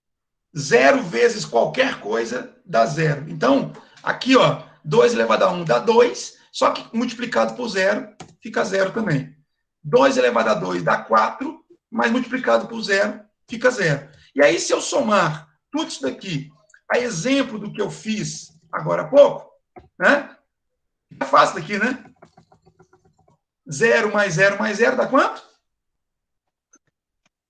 [SPEAKER 1] 0 vezes qualquer coisa dá 0. Então, aqui, ó, 2 elevado a 1 dá 2, só que multiplicado por 0 fica 0 também. 2 elevado a 2 dá 4, mas multiplicado por 0 fica 0. E aí, se eu somar tudo isso daqui, a exemplo do que eu fiz agora há pouco, né? É fácil daqui, né? 0 mais 0 mais 0 dá quanto?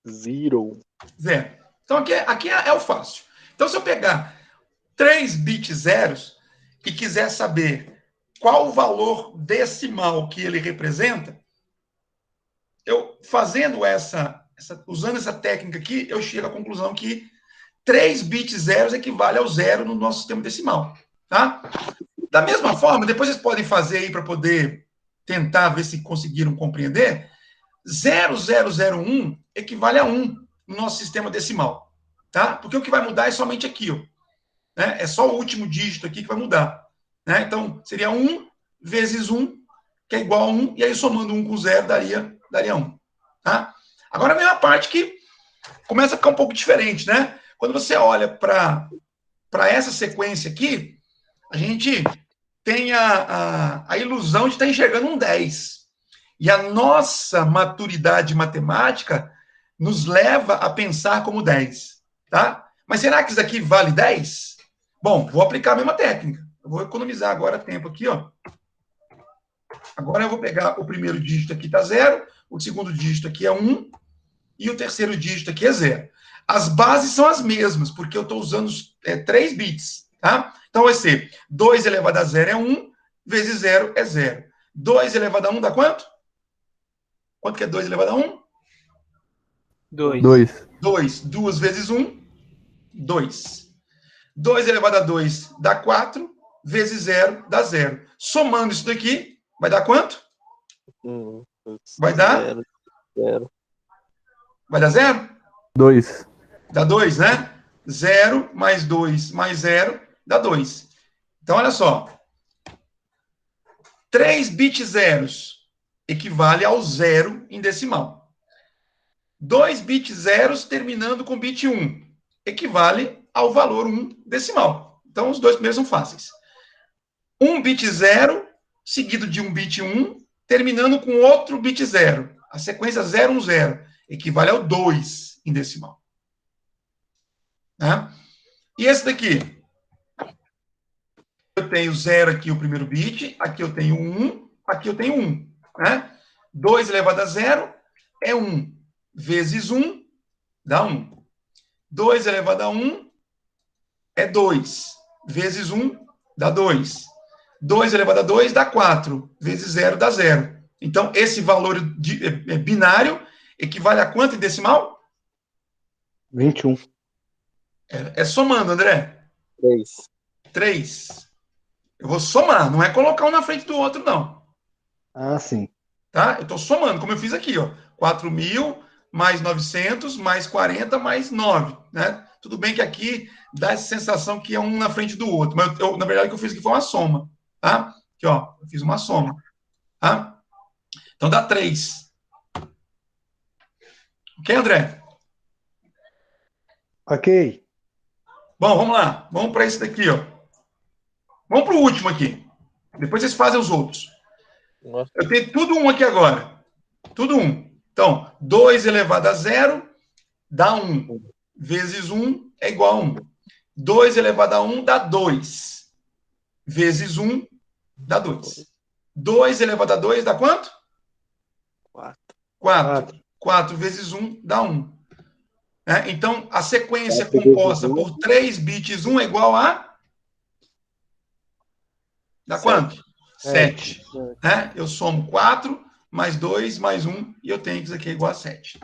[SPEAKER 3] 0.
[SPEAKER 1] 0. Então, aqui é o fácil. Então, se eu pegar 3 bits zeros e quiser saber qual o valor decimal que ele representa, eu fazendo usando essa técnica aqui, eu chego à conclusão que 3 bits zeros equivale ao zero no nosso sistema decimal, tá? Da mesma forma, depois vocês podem fazer aí para poder tentar ver se conseguiram compreender, 0001 equivale a 1 no nosso sistema decimal, tá? Porque o que vai mudar é somente aqui, ó, né? É só o último dígito aqui que vai mudar, né? Então, seria 1 vezes 1, que é igual a 1, e aí somando 1 com 0 daria 1, tá? Agora vem a parte que começa a ficar um pouco diferente, né? Quando você olha para essa sequência aqui, a gente tem a ilusão de estar enxergando um 10. E a nossa maturidade matemática nos leva a pensar como 10, tá? Mas será que isso aqui vale 10? Bom, vou aplicar a mesma técnica. Eu vou economizar agora tempo aqui, ó. Agora eu vou pegar o primeiro dígito aqui, tá 0, o segundo dígito aqui é 1, e o terceiro dígito aqui é 0. As bases são as mesmas, porque eu estou usando 3 bits, tá? Então vai ser 2 elevado a 0 é 1, vezes 0 é 0. 2 elevado a 1 dá quanto? Quanto que é 2 elevado a 1?
[SPEAKER 4] 2.
[SPEAKER 1] 2. 2 vezes 1, 2. 2 elevado a 2 dá 4, vezes 0 dá 0. Somando isso daqui, vai dar quanto? Vai dar?
[SPEAKER 3] 0.
[SPEAKER 1] Vai dar 0?
[SPEAKER 5] 2.
[SPEAKER 1] Dá 2, né? 0 mais 2 mais 0 dá 2. Então, olha só. 3 bits zeros equivale ao 0 em decimal. 2 bits zeros terminando com bit 1 equivale ao valor 1 decimal. Então, os dois primeiros são fáceis. 1 bit 0 seguido de 1 bit 1 terminando com outro bit 0. A sequência 010 equivale ao 2 em decimal. Né? E esse daqui? Eu tenho 0 aqui, o primeiro bit, aqui eu tenho 1, aqui eu tenho 1. Né? 2 elevado a 0 é 1, vezes 1 dá 1. 2 elevado a 1 é 2, vezes 1 dá 2. 2 elevado a 2 dá 4, vezes 0 dá 0. Então, esse valor binário equivale a quanto em decimal?
[SPEAKER 2] 21.
[SPEAKER 1] É somando, André.
[SPEAKER 3] 3.
[SPEAKER 1] 3. Eu vou somar, não é colocar um na frente do outro, não.
[SPEAKER 2] Ah, sim.
[SPEAKER 1] Tá? Eu estou somando, como eu fiz aqui, ó. 4.000 mais 900 mais 40 mais 9, né? Tudo bem que aqui dá essa sensação que é um na frente do outro, mas na verdade o que eu fiz aqui foi uma soma, tá? Aqui, ó, eu fiz uma soma, tá? Então dá 3. Ok, André?
[SPEAKER 2] Ok.
[SPEAKER 1] Bom, vamos lá. Vamos para esse daqui, ó. Vamos para o último aqui. Depois vocês fazem os outros.
[SPEAKER 3] Nossa.
[SPEAKER 1] Eu tenho tudo 1 aqui agora. Tudo 1. Então, 2 elevado a 0 dá 1. Vezes 1 é igual a 1. 2 elevado a 1 dá 2. Vezes 1 dá 2. 2 elevado a 2 dá quanto? 4. 4 vezes 1 dá 1. Então, a sequência composta por 3 bits 1 é igual a... Dá quanto? 7. Eu somo 4, mais 2, mais 1, e eu tenho que isso aqui é igual a 7.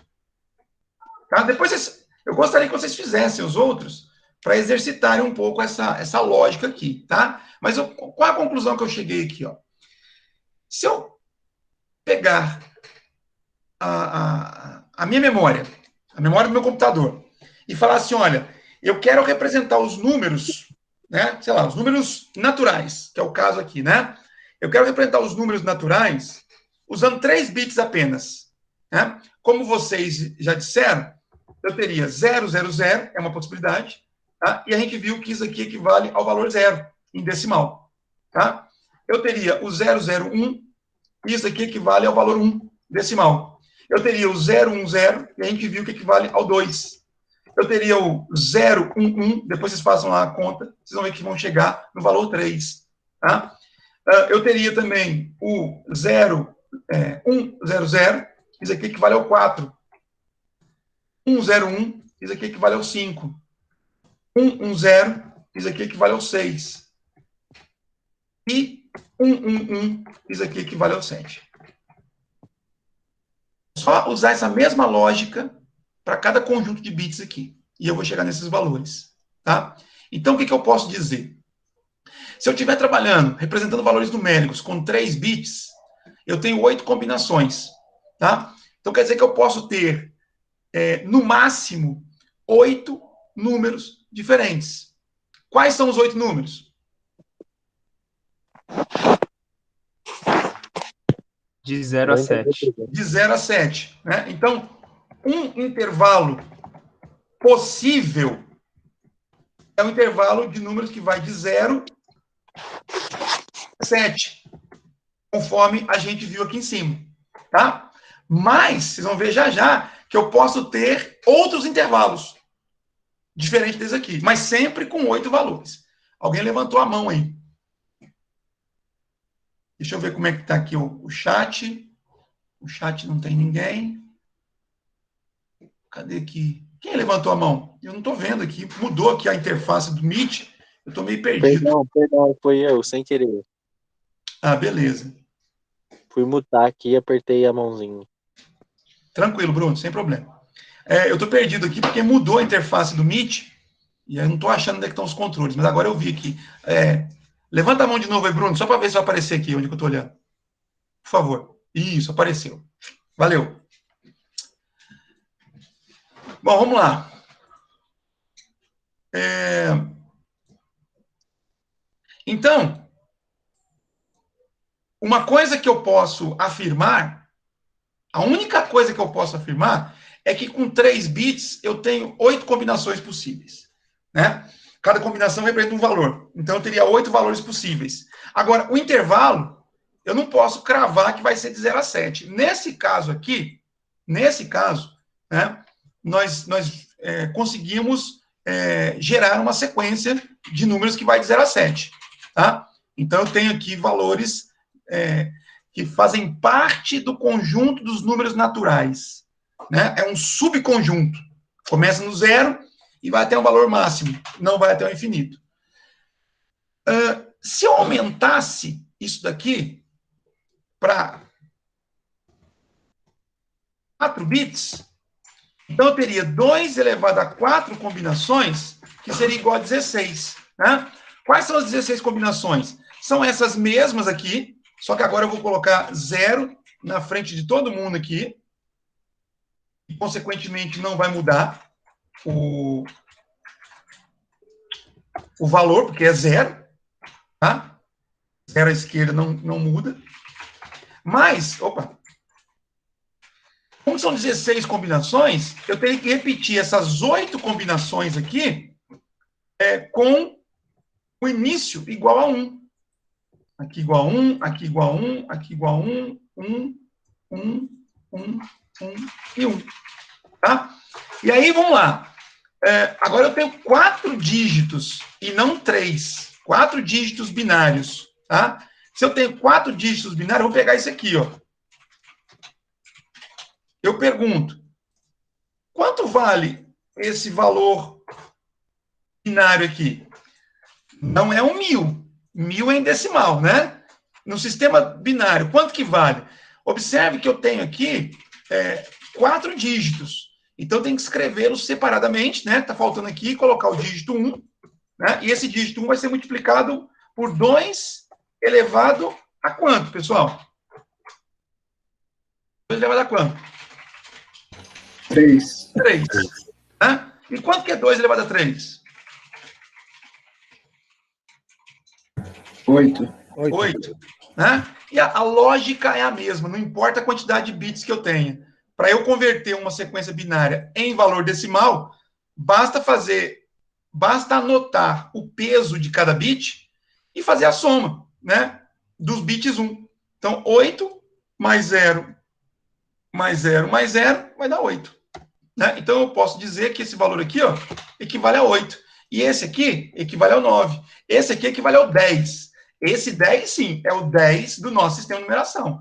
[SPEAKER 1] Tá? Depois, eu gostaria que vocês fizessem os outros para exercitarem um pouco essa lógica aqui, tá? Mas qual é a conclusão que eu cheguei aqui, ó? Se eu pegar a minha memória, a memória do meu computador, e falar assim, olha, eu quero representar os números, né? Sei lá, os números naturais, que é o caso aqui, né? Eu quero representar os números naturais usando 3 bits apenas, né? Como vocês já disseram, eu teria 000, é uma possibilidade, tá? E a gente viu que isso aqui equivale ao valor 0 em decimal, tá? Eu teria o 001, isso aqui equivale ao valor 1 decimal. Eu teria o 010, e a gente viu que equivale ao 2. Eu teria o 011, depois vocês façam lá a conta, vocês vão ver que vão chegar no valor 3, tá? Eu teria também o 0100, isso aqui equivale ao 4. 101 isso aqui equivale ao 5. 1, 1, 0, isso aqui equivale ao 6. E 1, 1, 1, isso aqui equivale ao 7. Só usar essa mesma lógica para cada conjunto de bits aqui. E eu vou chegar nesses valores. Tá? Então, o que eu posso dizer? Se eu estiver trabalhando, representando valores numéricos com 3 bits, eu tenho 8 combinações. Tá? Então, quer dizer que eu posso ter, no máximo, 8 números diferentes. Quais são os 8 números?
[SPEAKER 4] De 0 a 7.
[SPEAKER 1] De 0 a 7. Né? Então, um intervalo possível é um intervalo de números que vai de 0 a 7, conforme a gente viu aqui em cima. Tá? Mas, vocês vão ver já já, que eu posso ter outros intervalos, diferentes desse aqui, mas sempre com 8 valores. Alguém levantou a mão aí. Deixa eu ver como é que está aqui o chat. O chat não tem ninguém. Cadê aqui? Quem levantou a mão? Eu não estou vendo aqui. Mudou aqui a interface do Meet. Eu estou meio perdido.
[SPEAKER 3] Perdão, foi eu, sem querer.
[SPEAKER 1] Ah, beleza.
[SPEAKER 3] Fui mutar aqui e apertei a mãozinha.
[SPEAKER 1] Tranquilo, Bruno, sem problema. Eu estou perdido aqui porque mudou a interface do Meet e eu não estou achando onde é que estão os controles, mas agora eu vi aqui. Levanta a mão de novo aí, Bruno, só para ver se vai aparecer aqui onde que eu estou olhando. Por favor. Isso, apareceu. Valeu. Bom, vamos lá. Então, uma coisa que eu posso afirmar, a única coisa que eu posso afirmar é que com 3 bits eu tenho 8 combinações possíveis. Né? Cada combinação representa um valor. Então, eu teria 8 valores possíveis. Agora, o intervalo, eu não posso cravar que vai ser de 0 a 7. Nesse caso aqui, né, nós conseguimos gerar uma sequência de números que vai de 0 a 7. Tá? Então, eu tenho aqui valores que fazem parte do conjunto dos números naturais. Né? É um subconjunto. Começa no 0 e vai até um valor máximo, não vai até o infinito. Se eu aumentasse isso daqui para 4 bits, então eu teria 2 elevado a 4 combinações, que seria igual a 16. Né? Quais são as 16 combinações? São essas mesmas aqui, só que agora eu vou colocar 0 na frente de todo mundo aqui, e, consequentemente, não vai mudar o valor, porque é 0. Tá? 0 à esquerda não muda. Mas, como são 16 combinações, eu tenho que repetir essas 8 combinações aqui com o início igual a 1. Aqui igual a 1, aqui igual a 1, aqui igual a 1, 1, 1, 1, 1 e 1. Tá? E aí, vamos lá. Agora eu tenho 4 dígitos e não 3. 4 dígitos binários. Tá? Se eu tenho 4 dígitos binários, eu vou pegar isso aqui, ó. Eu pergunto, quanto vale esse valor binário aqui? Não é 1.000. 1.000 é em decimal, né? No sistema binário, quanto que vale? Observe que eu tenho aqui 4 dígitos. Então, eu tenho que escrevê-los separadamente, né? Está faltando aqui colocar o dígito 1, né? E esse dígito 1 vai ser multiplicado por 2 elevado a quanto, pessoal? 2 elevado a quanto?
[SPEAKER 7] 3.
[SPEAKER 1] 3. Né? E quanto que é 2 elevado a 3?
[SPEAKER 7] 8.
[SPEAKER 1] 8. Né? E a lógica é a mesma, não importa a quantidade de bits que eu tenha. Para eu converter uma sequência binária em valor decimal, basta anotar o peso de cada bit e fazer a soma, né, dos bits 1. Então, 8 mais 0 mais 0 mais 0 vai dar 8. Né? Então, eu posso dizer que esse valor aqui, ó, equivale a 8. E esse aqui equivale ao 9. Esse aqui equivale ao 10. Esse 10, sim, é o 10 do nosso sistema de numeração.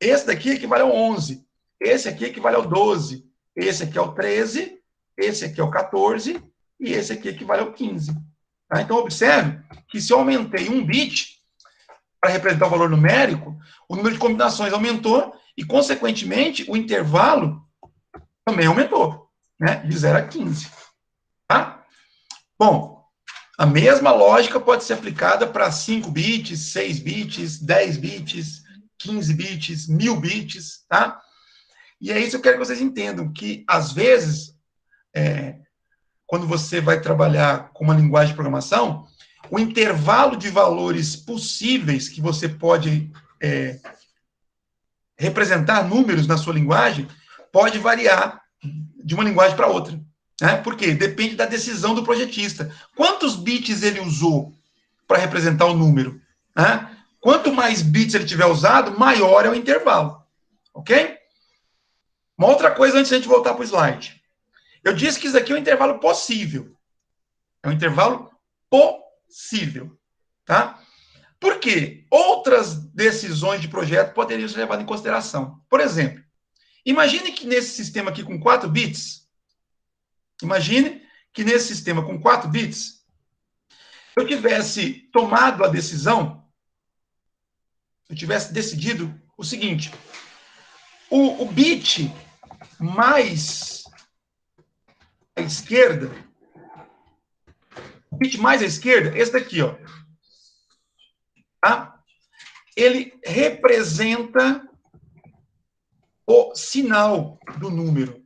[SPEAKER 1] Esse daqui equivale ao 11. Esse aqui equivale ao 12. Esse aqui é o 13. esse aqui é o 14, e esse aqui equivale ao 15. Tá? Então, observe que se eu aumentei um bit para representar o valor numérico, o número de combinações aumentou e, consequentemente, o intervalo também aumentou, né? De 0 a 15. Tá? Bom, a mesma lógica pode ser aplicada para 5 bits, 6 bits, 10 bits, 15 bits, 1000 bits, tá? E é isso que eu quero que vocês entendam, que, às vezes, quando você vai trabalhar com uma linguagem de programação, o intervalo de valores possíveis que você pode representar números na sua linguagem pode variar de uma linguagem para outra. Né? Por quê? Depende da decisão do projetista. Quantos bits ele usou para representar o número? Né? Quanto mais bits ele tiver usado, maior é o intervalo. Ok? Uma outra coisa antes de a gente voltar para o slide. Eu disse que isso aqui é um intervalo possível. É um intervalo possível. Tá? Por quê? Outras decisões de projeto poderiam ser levadas em consideração. Por exemplo, imagine que nesse sistema aqui com 4 bits, eu tivesse tomado a decisão, eu tivesse decidido o seguinte: o bit mais à esquerda, esse daqui, ó, tá? Ele representa o sinal do número.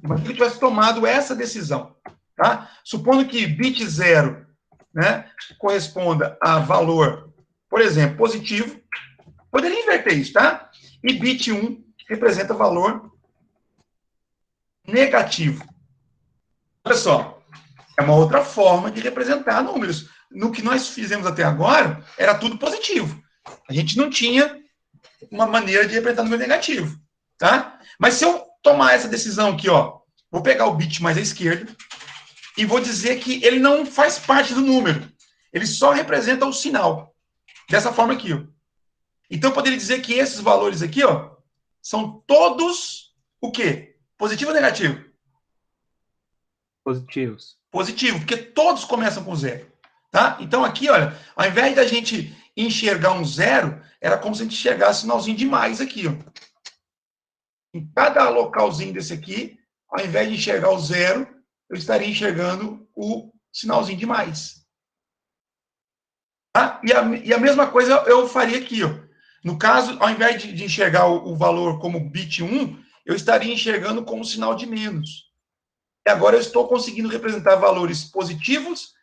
[SPEAKER 1] Imagina que eu tivesse tomado essa decisão, tá? Supondo que bit 0, né, corresponda a valor, por exemplo, positivo, poderia inverter isso, tá? E bit 1 representa valor negativo. Olha só, é uma outra forma de representar números. No que nós fizemos até agora, era tudo positivo. A gente não tinha uma maneira de representar número negativo, tá? Mas se eu tomar essa decisão aqui, ó, vou pegar o bit mais à esquerda e vou dizer que ele não faz parte do número. Ele só representa o sinal. Dessa forma aqui, ó. Então, eu poderia dizer que esses valores aqui, ó, são todos o quê? Positivo ou negativo?
[SPEAKER 4] Positivos.
[SPEAKER 1] Positivo, porque todos começam com 0. Tá? Então, aqui, olha, ao invés da gente enxergar um 0, era como se a gente enxergasse um sinalzinho de mais aqui, ó. Em cada localzinho desse aqui, ao invés de enxergar o 0, eu estaria enxergando o sinalzinho de mais. Tá? E a mesma coisa eu faria aqui, ó. No caso, ao invés de enxergar o valor como bit 1, eu estaria enxergando como sinal de menos. E agora eu estou conseguindo representar valores positivos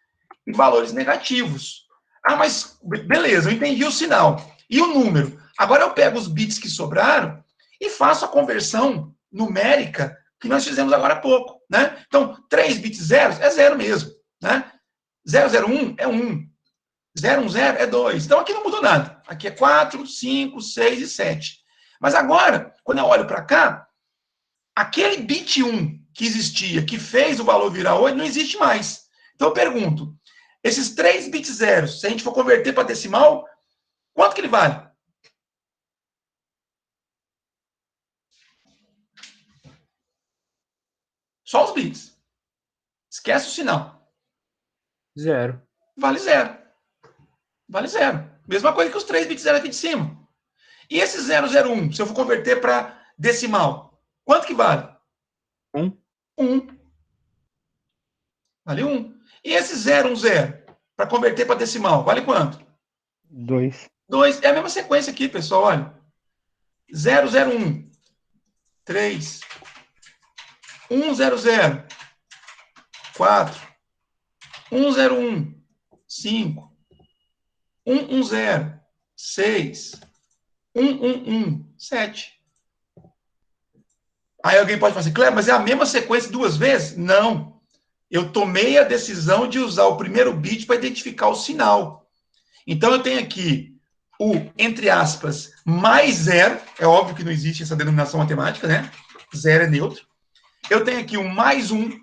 [SPEAKER 1] e valores negativos. Ah, mas beleza, eu entendi o sinal. E o número? Agora eu pego os bits que sobraram e faço a conversão numérica que nós fizemos agora há pouco. Né? Então, 3 bits zeros é 0 mesmo. Né? 001 é 1. 010 é 2. Então, aqui não mudou nada. Aqui é 4, 5, 6 e 7. Mas agora, quando eu olho para cá, aquele bit 1 que existia, que fez o valor virar 8, não existe mais. Então, eu pergunto, esses 3 bits zeros, se a gente for converter para decimal, quanto que ele vale? Só os bits. Esquece o sinal.
[SPEAKER 4] 0.
[SPEAKER 1] Vale 0. Vale 0. Mesma coisa que os 3 bits 0 aqui de cima. E esse 001, se eu for converter para decimal, quanto que vale?
[SPEAKER 4] 1.
[SPEAKER 1] 1. Vale 1. E esse 010, para converter para decimal, vale quanto?
[SPEAKER 2] 2.
[SPEAKER 1] 2. É a mesma sequência aqui, pessoal, olha. 001, 3, 100, 4, 101, 5, 110, 6, 111, 7. Aí alguém pode falar assim, Cleber, mas é a mesma sequência 2 vezes? Não. Eu tomei a decisão de usar o primeiro bit para identificar o sinal. Então, eu tenho aqui o, entre aspas, mais 0. É óbvio que não existe essa denominação matemática, né? 0 é neutro. Eu tenho aqui o mais 1,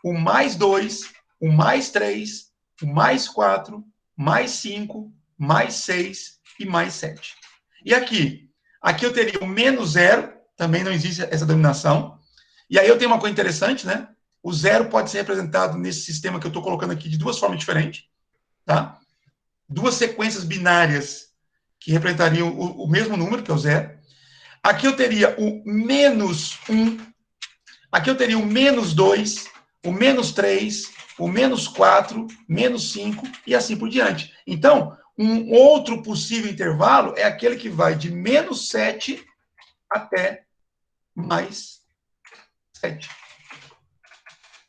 [SPEAKER 1] o mais 2, o mais 3, o mais 4, mais 5, mais 6 e mais 7. E aqui? Aqui eu teria o menos 0, também não existe essa denominação. E aí eu tenho uma coisa interessante, né? O 0 pode ser representado nesse sistema que eu estou colocando aqui de duas formas diferentes, tá? Duas sequências binárias que representariam o mesmo número, que é o 0. Aqui eu teria o menos 1, aqui eu teria o menos 2, o menos 3, o menos 4, menos 5 e assim por diante. Então, um outro possível intervalo é aquele que vai de menos 7 até mais 7.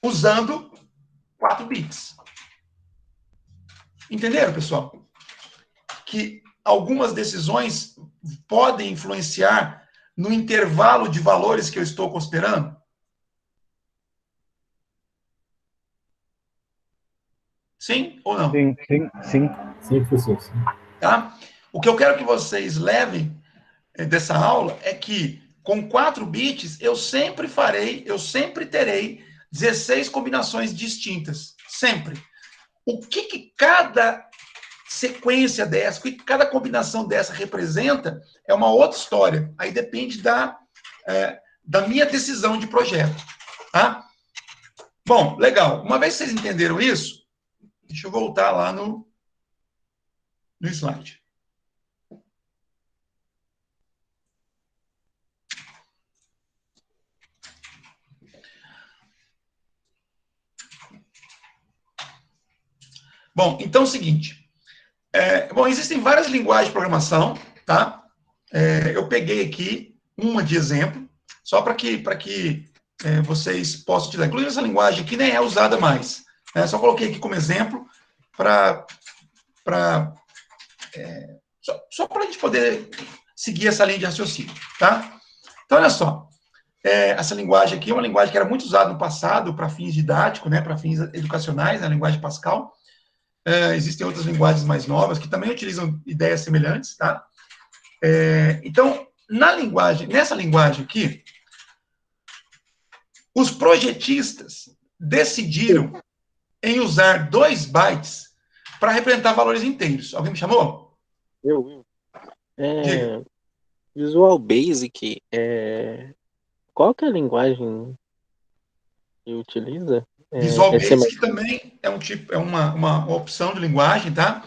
[SPEAKER 1] Usando 4 bits. Entenderam, pessoal? Que algumas decisões podem influenciar no intervalo de valores que eu estou considerando? Sim ou não?
[SPEAKER 2] Sim, sim, sim.
[SPEAKER 7] Sim, professor. Sim.
[SPEAKER 1] Tá? O que eu quero que vocês levem dessa aula é que com 4 bits eu sempre terei 16 combinações distintas. Sempre. O que cada sequência dessa, o que cada combinação dessa representa é uma outra história. Aí depende da minha decisão de projeto. Tá? Bom, legal. Uma vez que vocês entenderam isso, deixa eu voltar lá no slide. Bom, então é o seguinte. Existem várias linguagens de programação, tá? Eu peguei aqui uma de exemplo, só para que vocês possam utilizar. Inclusive, essa linguagem aqui nem é usada mais. Só coloquei aqui como exemplo só para a gente poder seguir essa linha de raciocínio, tá? Então, olha só. Essa linguagem aqui é uma linguagem que era muito usada no passado para fins didáticos, né, para fins educacionais, a linguagem Pascal. Existem outras linguagens mais novas que também utilizam ideias semelhantes, tá? Então, nessa linguagem aqui, os projetistas decidiram em usar 2 bytes para representar valores inteiros. Alguém me chamou?
[SPEAKER 3] Eu.
[SPEAKER 1] Diga.
[SPEAKER 3] Visual Basic, qual que é a linguagem que utiliza?
[SPEAKER 1] Visual
[SPEAKER 3] É C++?
[SPEAKER 1] Basic também é uma opção de linguagem, tá?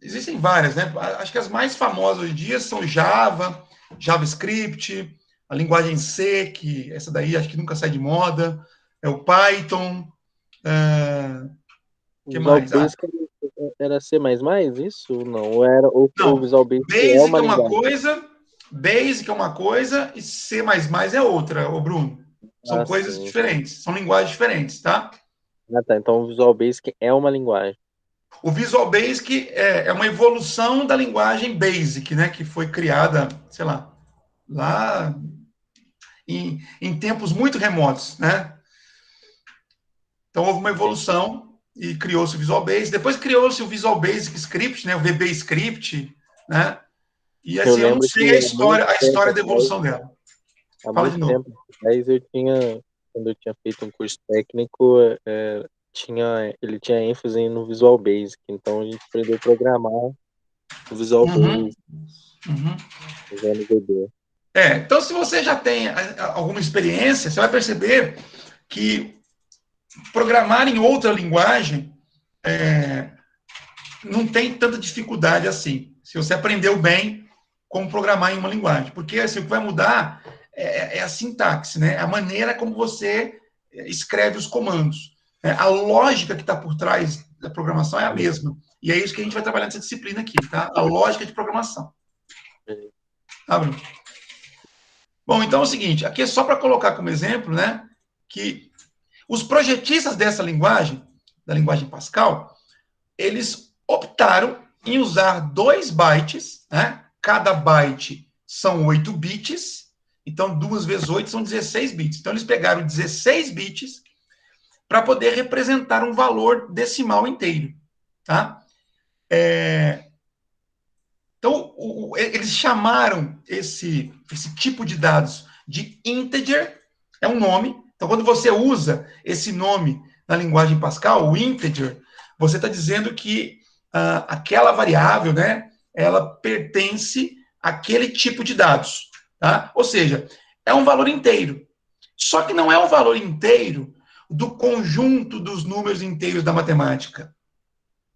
[SPEAKER 1] Existem várias, né? Acho que as mais famosas hoje em dia são Java, JavaScript, a linguagem C, que essa daí acho que nunca sai de moda, o Python, que
[SPEAKER 3] Visual
[SPEAKER 1] mais?
[SPEAKER 3] Basic era C++, isso? Não, o
[SPEAKER 1] Não,
[SPEAKER 3] Visual Basic é
[SPEAKER 1] Basic
[SPEAKER 3] uma
[SPEAKER 1] é uma
[SPEAKER 3] linguagem.
[SPEAKER 1] coisa, Basic é uma coisa e C++ é outra, ô Bruno. São coisas
[SPEAKER 3] Sim.
[SPEAKER 1] diferentes, são linguagens diferentes, tá?
[SPEAKER 3] Tá. Então o Visual Basic é uma linguagem.
[SPEAKER 1] O Visual Basic é uma evolução da linguagem Basic, né? Que foi criada, sei lá em tempos muito remotos, né? Então houve uma evolução e criou-se o Visual Basic. Depois criou-se o Visual Basic Script, né? O VB Script, né? E assim, eu não sei a história da evolução dela. Fala de novo.
[SPEAKER 3] Mas quando eu tinha feito um curso técnico, ele tinha ênfase no Visual Basic, então a gente aprendeu a programar o Visual Basic, usando VB.
[SPEAKER 1] Então, se você já tem alguma experiência, você vai perceber que programar em outra linguagem não tem tanta dificuldade assim, se você aprendeu bem como programar em uma linguagem. Porque assim, o que vai mudar é a sintaxe, né? A maneira como você escreve os comandos. A lógica que está por trás da programação é a mesma. E é isso que a gente vai trabalhar nessa disciplina aqui, tá? A lógica de programação. Tá, Bruno? Bom, então é o seguinte, aqui é só para colocar como exemplo, né, que os projetistas dessa linguagem, da linguagem Pascal, eles optaram em usar 2 bytes, né? Cada byte são 8 bits, então 2 vezes 8 são 16 bits. Então eles pegaram 16 bits para poder representar um valor decimal inteiro, tá? Então, eles chamaram esse tipo de dados de integer, é um nome. Então, quando você usa esse nome na linguagem Pascal, o integer, você está dizendo que aquela variável, né, ela pertence àquele tipo de dados, tá? Ou seja, é um valor inteiro. Só que não é o valor inteiro do conjunto dos números inteiros da matemática.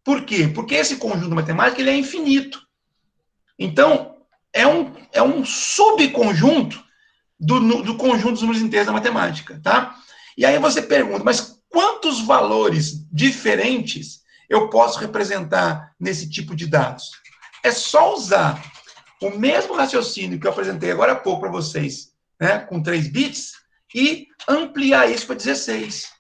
[SPEAKER 1] Por quê? Porque esse conjunto matemático ele é infinito. Então, é um subconjunto do conjunto dos números inteiros da matemática, tá? E aí você pergunta, mas quantos valores diferentes eu posso representar nesse tipo de dados? É só usar o mesmo raciocínio que eu apresentei agora há pouco para vocês, né, com 3 bits, e ampliar isso para 16.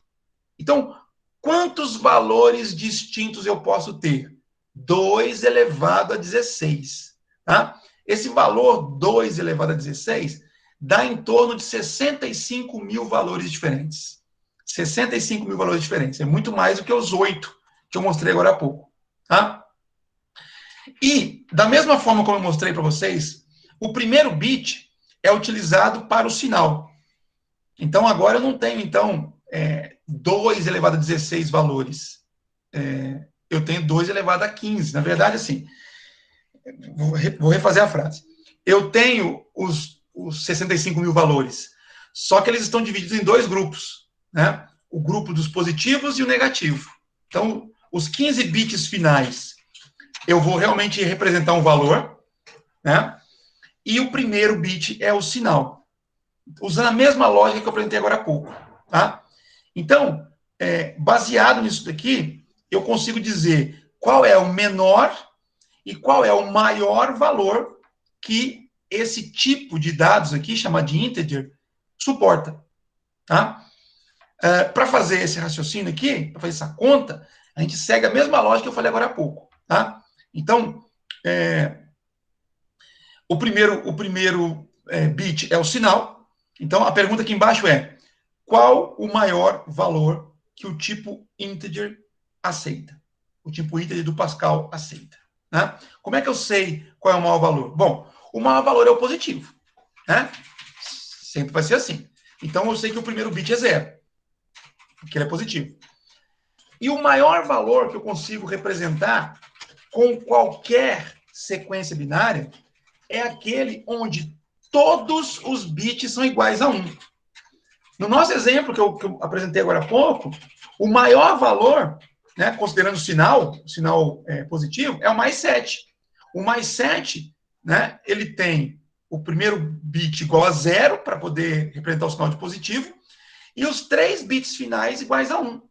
[SPEAKER 1] Então, quantos valores distintos eu posso ter? 2 elevado a 16. Tá? Esse valor 2 elevado a 16 dá em torno de 65 mil valores diferentes. 65 mil valores diferentes. É muito mais do que os 8 que eu mostrei agora há pouco. Tá? E, da mesma forma como eu mostrei para vocês, o primeiro bit é utilizado para o sinal. Então, agora eu não tenho, 2 elevado a 16 valores. Eu tenho 2 elevado a 15. Na verdade, assim, vou refazer a frase. Eu tenho os 65 mil valores, só que eles estão divididos em 2 grupos, né? O grupo dos positivos e o negativo. Então, os 15 bits finais, eu vou realmente representar um valor, né? E o primeiro bit é o sinal. Usando a mesma lógica que eu apresentei agora há pouco, tá? Então, baseado nisso daqui, eu consigo dizer qual é o menor e qual é o maior valor que esse tipo de dados aqui, chamado de integer, suporta, tá? Para fazer esse raciocínio aqui, para fazer essa conta, a gente segue a mesma lógica que eu falei agora há pouco, tá? Então, o primeiro bit é o sinal. Então, a pergunta aqui embaixo é: qual o maior valor que o tipo integer aceita? O tipo integer do Pascal aceita. Né? Como é que eu sei qual é o maior valor? Bom, o maior valor é o positivo. Né? Sempre vai ser assim. Então, eu sei que o primeiro bit é 0, porque ele é positivo. E o maior valor que eu consigo representar com qualquer sequência binária é aquele onde todos os bits são iguais a 1. No nosso exemplo que eu apresentei agora há pouco, o maior valor, né, considerando o sinal positivo, é o mais 7. O mais 7, né, ele tem o primeiro bit igual a 0, para poder representar o sinal de positivo, e os 3 bits finais iguais a 1.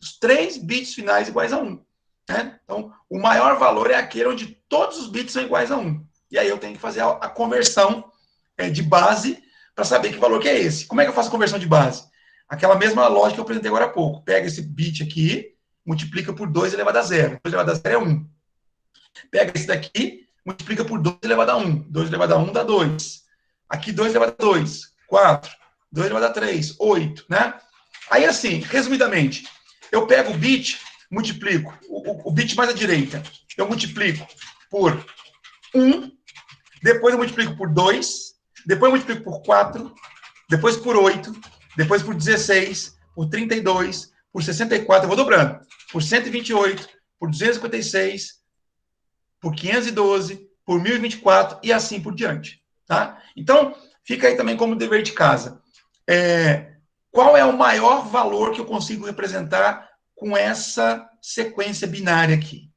[SPEAKER 1] Os 3 bits finais iguais a 1. Né? Então, o maior valor é aquele onde todos os bits são iguais a 1. E aí eu tenho que fazer a conversão de base para saber que valor que é esse. Como é que eu faço a conversão de base? Aquela mesma lógica que eu apresentei agora há pouco. Pega esse bit aqui, multiplica por 2 elevado a 0. 2 elevado a 0 é 1. Pega esse daqui, multiplica por 2 elevado a 1. 2 elevado a 1 dá 2. Aqui 2 elevado a 2, 4. 2 elevado a 3, 8. Né? Aí assim, resumidamente, eu pego o bit, multiplico, o bit mais à direita, eu multiplico por 1, depois eu multiplico por 2, depois eu multiplico por 4, depois por 8, depois por 16, por 32, por 64, eu vou dobrando, por 128, por 256, por 512, por 1024 e assim por diante. Tá? Então, fica aí também como dever de casa. Qual é o maior valor que eu consigo representar com essa sequência binária aqui?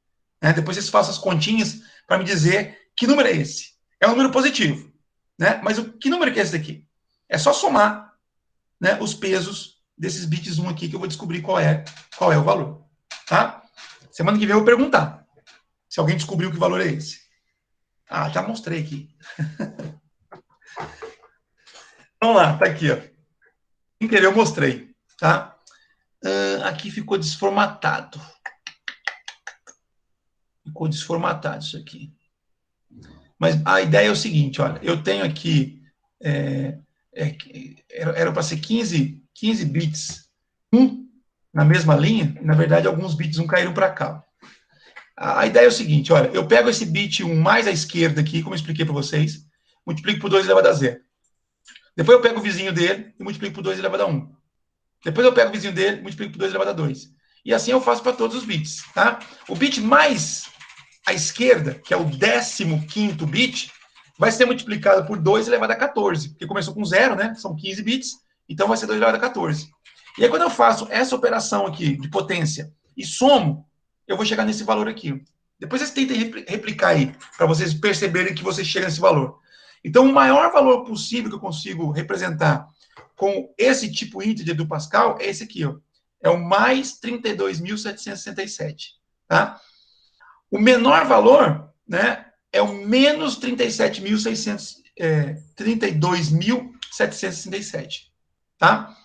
[SPEAKER 1] Depois vocês façam as continhas para me dizer que número é esse. É um número positivo. Né? Mas que número que é esse daqui? É só somar, né, os pesos desses bits 1 aqui que eu vou descobrir qual é o valor. Tá? Semana que vem eu vou perguntar se alguém descobriu que valor é esse. Ah, já mostrei aqui. Vamos lá, tá aqui, ó. Sem querer eu mostrei, tá? Aqui ficou desformatado. Ficou desformatado isso aqui. Mas a ideia é o seguinte, olha, eu tenho aqui, era para ser 15 bits, na mesma linha, e na verdade alguns bits caíram para cá. A ideia é o seguinte, olha, eu pego esse bit 1 mais à esquerda aqui, como eu expliquei para vocês, multiplico por 2 elevado a 0. Depois eu pego o vizinho dele e multiplico por 2 elevado a 1. Depois eu pego o vizinho dele e multiplico por 2 elevado a 2. E assim eu faço para todos os bits, tá? O bit mais à esquerda, que é o 15º bit, vai ser multiplicado por 2 elevado a 14, porque começou com 0, né? São 15 bits, Então vai ser 2 elevado a 14. E aí, quando eu faço essa operação aqui de potência e somo, eu vou chegar nesse valor aqui. Depois vocês tentem replicar aí, para vocês perceberem que você chega nesse valor. Então, o maior valor possível que eu consigo representar com esse tipo ínteger do Pascal é esse aqui, ó. É o mais 32.767, tá? O menor valor, né, é o menos 32.767, tá?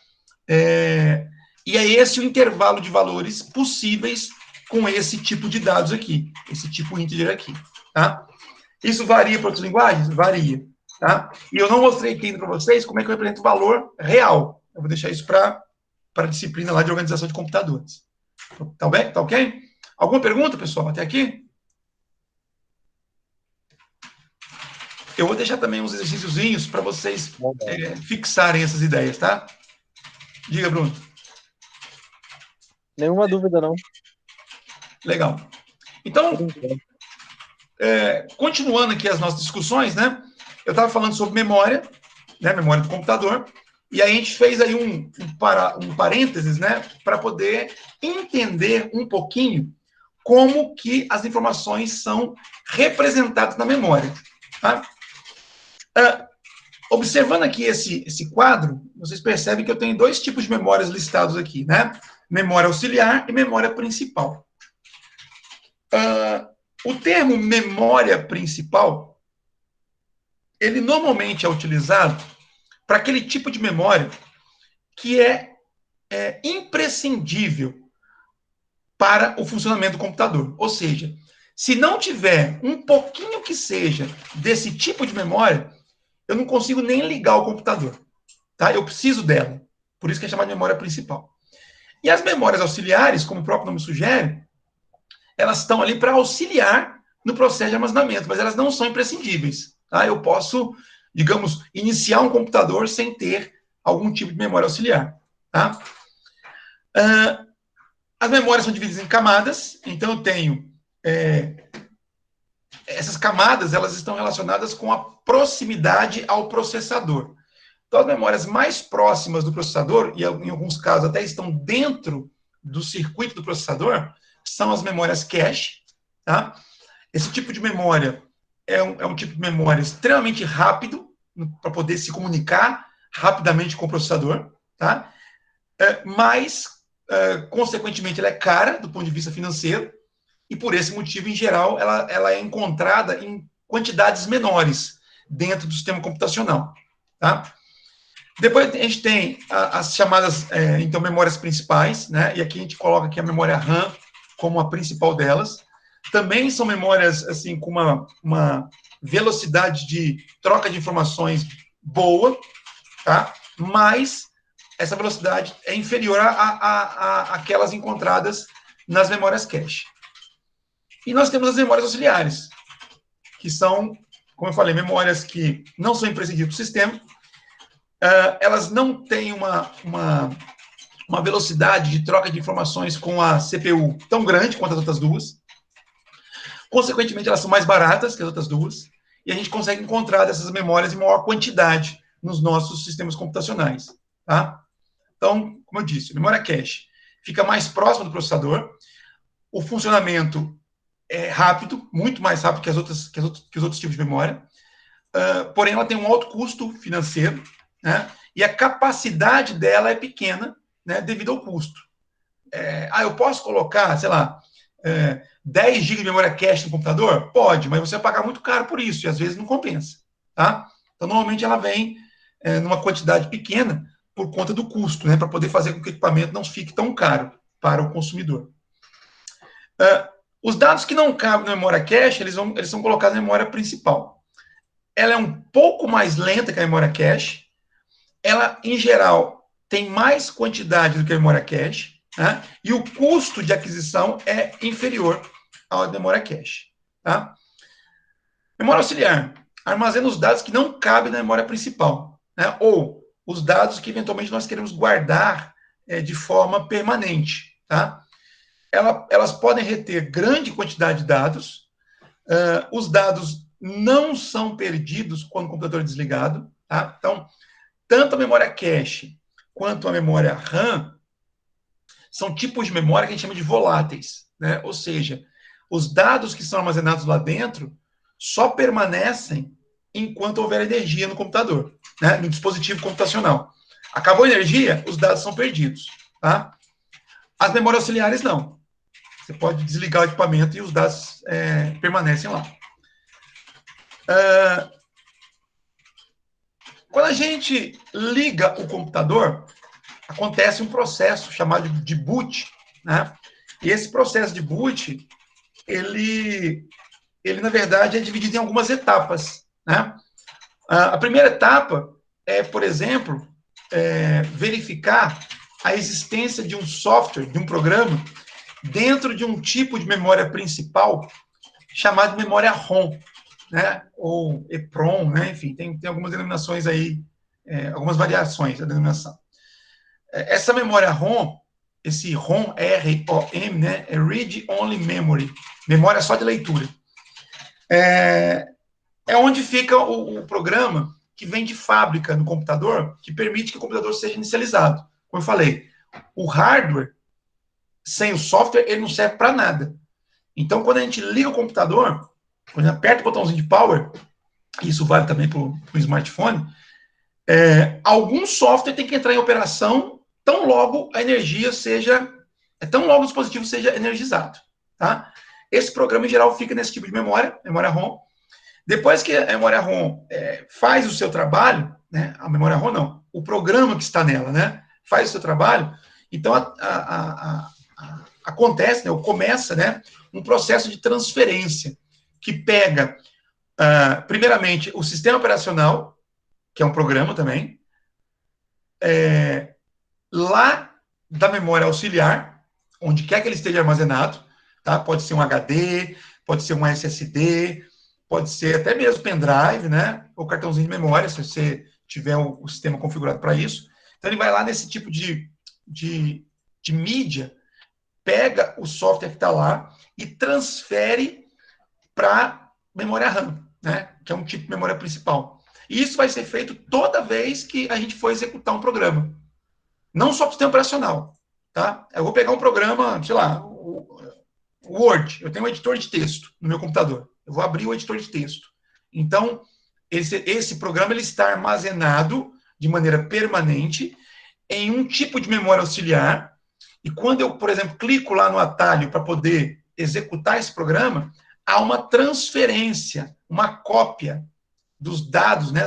[SPEAKER 1] E é esse o intervalo de valores possíveis com esse tipo de dados aqui, esse tipo integer aqui, tá? Isso varia para outras linguagens? Varia, tá? E eu não mostrei aqui ainda para vocês como é que eu represento o valor real. Eu vou deixar isso para a disciplina lá de organização de computadores. Tá bem? Tá ok? Alguma pergunta, pessoal, até aqui? Eu vou deixar também uns exercíciozinhos para vocês fixarem essas ideias, tá? Diga, Bruno.
[SPEAKER 3] Nenhuma dúvida, não.
[SPEAKER 1] Legal. Então, continuando aqui as nossas discussões, né? Eu estava falando sobre memória, né? Memória do computador. E aí a gente fez aí um parênteses, né? Para poder entender um pouquinho como que as informações são representadas na memória, tá? Observando aqui esse quadro, vocês percebem que eu tenho 2 tipos de memórias listados aqui, né? Memória auxiliar e memória principal. O termo memória principal, ele normalmente é utilizado para aquele tipo de memória que é imprescindível para o funcionamento do computador. Ou seja, se não tiver um pouquinho que seja desse tipo de memória, eu não consigo nem ligar o computador, tá? Eu preciso dela. Por isso que é chamada de memória principal. E as memórias auxiliares, como o próprio nome sugere, elas estão ali para auxiliar no processo de armazenamento, mas elas não são imprescindíveis, tá? Eu posso, digamos, iniciar um computador sem ter algum tipo de memória auxiliar, tá? As memórias são divididas em camadas, então eu tenho essas camadas, elas estão relacionadas com a proximidade ao processador. Então, as memórias mais próximas do processador, e em alguns casos até estão dentro do circuito do processador, são as memórias cache, tá? Esse tipo de memória é um tipo de memória extremamente rápido, para poder se comunicar rapidamente com o processador, tá? Mas, consequentemente, ela é cara do ponto de vista financeiro, e por esse motivo, em geral, ela é encontrada em quantidades menores dentro do sistema computacional, tá? Depois a gente tem as chamadas, então, memórias principais, né? E aqui a gente coloca aqui a memória RAM como a principal delas. Também são memórias, assim, com uma velocidade de troca de informações boa, tá? Mas essa velocidade é inferior àquelas encontradas nas memórias cache. E nós temos as memórias auxiliares, que são, como eu falei, memórias que não são imprescindíveis para o sistema. Elas não têm uma velocidade de troca de informações com a CPU tão grande quanto as outras duas. Consequentemente, elas são mais baratas que as outras duas. E a gente consegue encontrar dessas memórias em maior quantidade nos nossos sistemas computacionais, tá? Então, como eu disse, a memória cache fica mais próxima do processador. O funcionamento é rápido, muito mais rápido que os outros tipos de memória. Porém, ela tem um alto custo financeiro, né? E a capacidade dela é pequena, né, devido ao custo. Eu posso colocar, sei lá, 10 GB de memória cache no computador? Pode, mas você vai pagar muito caro por isso, e às vezes não compensa, tá? Então, normalmente ela vem numa quantidade pequena por conta do custo, né, para poder fazer com que o equipamento não fique tão caro para o consumidor. Os dados que não cabem na memória cache, eles são colocados na memória principal. Ela é um pouco mais lenta que a memória cache. Ela, em geral, tem mais quantidade do que a memória cache, né? E o custo de aquisição é inferior à memória cache, tá? Memória auxiliar armazena os dados que não cabem na memória principal, né? Ou os dados que, eventualmente, nós queremos guardar de forma permanente, tá? Elas podem reter grande quantidade de dados. Os dados não são perdidos quando o computador é desligado, tá? Então, tanto a memória cache quanto a memória RAM são tipos de memória que a gente chama de voláteis, né? Ou seja, os dados que são armazenados lá dentro só permanecem enquanto houver energia no computador, né? No dispositivo computacional. Acabou a energia, os dados são perdidos, tá? As memórias auxiliares não. Você pode desligar o equipamento e os dados permanecem lá. Quando a gente liga o computador, acontece um processo chamado de boot, né? E esse processo de boot, ele na verdade, é dividido em algumas etapas, né? A primeira etapa é, por exemplo, verificar a existência de um software, de um programa, dentro de um tipo de memória principal, chamado de memória ROM, né? Ou EPROM, né? Enfim, tem algumas denominações aí, algumas variações da denominação. Essa memória ROM, esse ROM, R-O-M, né? É Read Only Memory, memória só de leitura. É onde fica o programa que vem de fábrica no computador, que permite que o computador seja inicializado. Como eu falei, o hardware, sem o software, ele não serve para nada. Então, quando a gente liga o computador, quando a gente aperta o botãozinho de power, isso vale também para o smartphone, algum software tem que entrar em operação tão logo a energia seja, tão logo o dispositivo seja energizado, tá? Esse programa, em geral, fica nesse tipo de memória ROM. Depois que a memória ROM faz o seu trabalho, né, a memória ROM não, o programa que está nela, né, faz o seu trabalho, então acontece, né, ou começa, né, um processo de transferência que pega, primeiramente, o sistema operacional, que é um programa também, lá da memória auxiliar, onde quer que ele esteja armazenado, tá? Pode ser um HD, pode ser um SSD, pode ser até mesmo pendrive, né? Ou cartãozinho de memória, se você tiver o sistema configurado para isso. Então, ele vai lá nesse tipo de mídia, pega o software que está lá e transfere para memória RAM, né? Que é um tipo de memória principal. E isso vai ser feito toda vez que a gente for executar um programa. Não só para o sistema operacional, tá? Eu vou pegar um programa, sei lá, o Word. Eu tenho um editor de texto no meu computador. Eu vou abrir o editor de texto. Então, esse programa ele está armazenado de maneira permanente em um tipo de memória auxiliar. E quando eu, por exemplo, clico lá no atalho para poder executar esse programa, há uma transferência, uma cópia dos dados, né,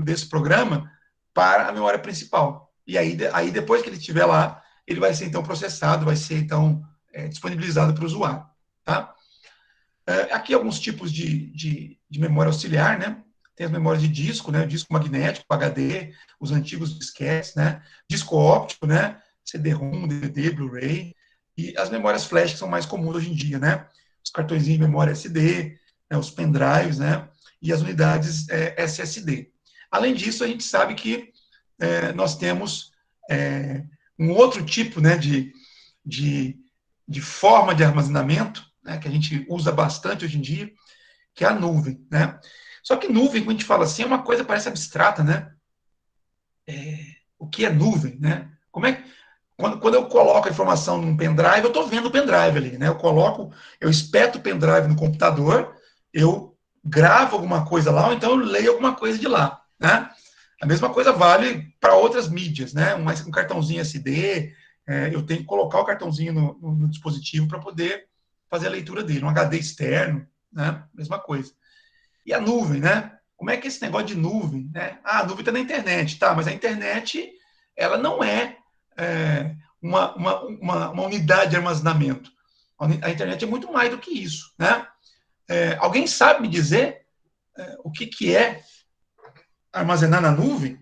[SPEAKER 1] desse programa para a memória principal. E aí depois que ele estiver lá, ele vai ser, então, processado, vai ser, então, disponibilizado para o usuário. Tá? Aqui alguns tipos de memória auxiliar, né? Tem as memórias de disco, né? Disco magnético, HD, os antigos disquetes, né? Disco óptico, né? CD-ROM, DVD, Blu-ray, e as memórias flash que são mais comuns hoje em dia, né? Os cartõezinhos de memória SD, né? Os pendrives, né? E as unidades SSD. Além disso, a gente sabe que nós temos um outro tipo, né? De forma de armazenamento, né, que a gente usa bastante hoje em dia, que é a nuvem, né? Só que nuvem, quando a gente fala assim, é uma coisa que parece abstrata, né? O que é nuvem, né? Quando eu coloco a informação num pendrive, eu estou vendo o pendrive ali, né? Eu espeto o pendrive no computador, eu gravo alguma coisa lá, ou então eu leio alguma coisa de lá, né? A mesma coisa vale para outras mídias, né? Um cartãozinho SD, eu tenho que colocar o cartãozinho no dispositivo para poder fazer a leitura dele, um HD externo, né? Mesma coisa. E a nuvem, né? Como é que é esse negócio de nuvem, né? A nuvem está na internet, tá? Mas a internet, ela não é uma unidade de armazenamento. A internet é muito mais do que isso, né? Alguém sabe me dizer o que é armazenar na nuvem?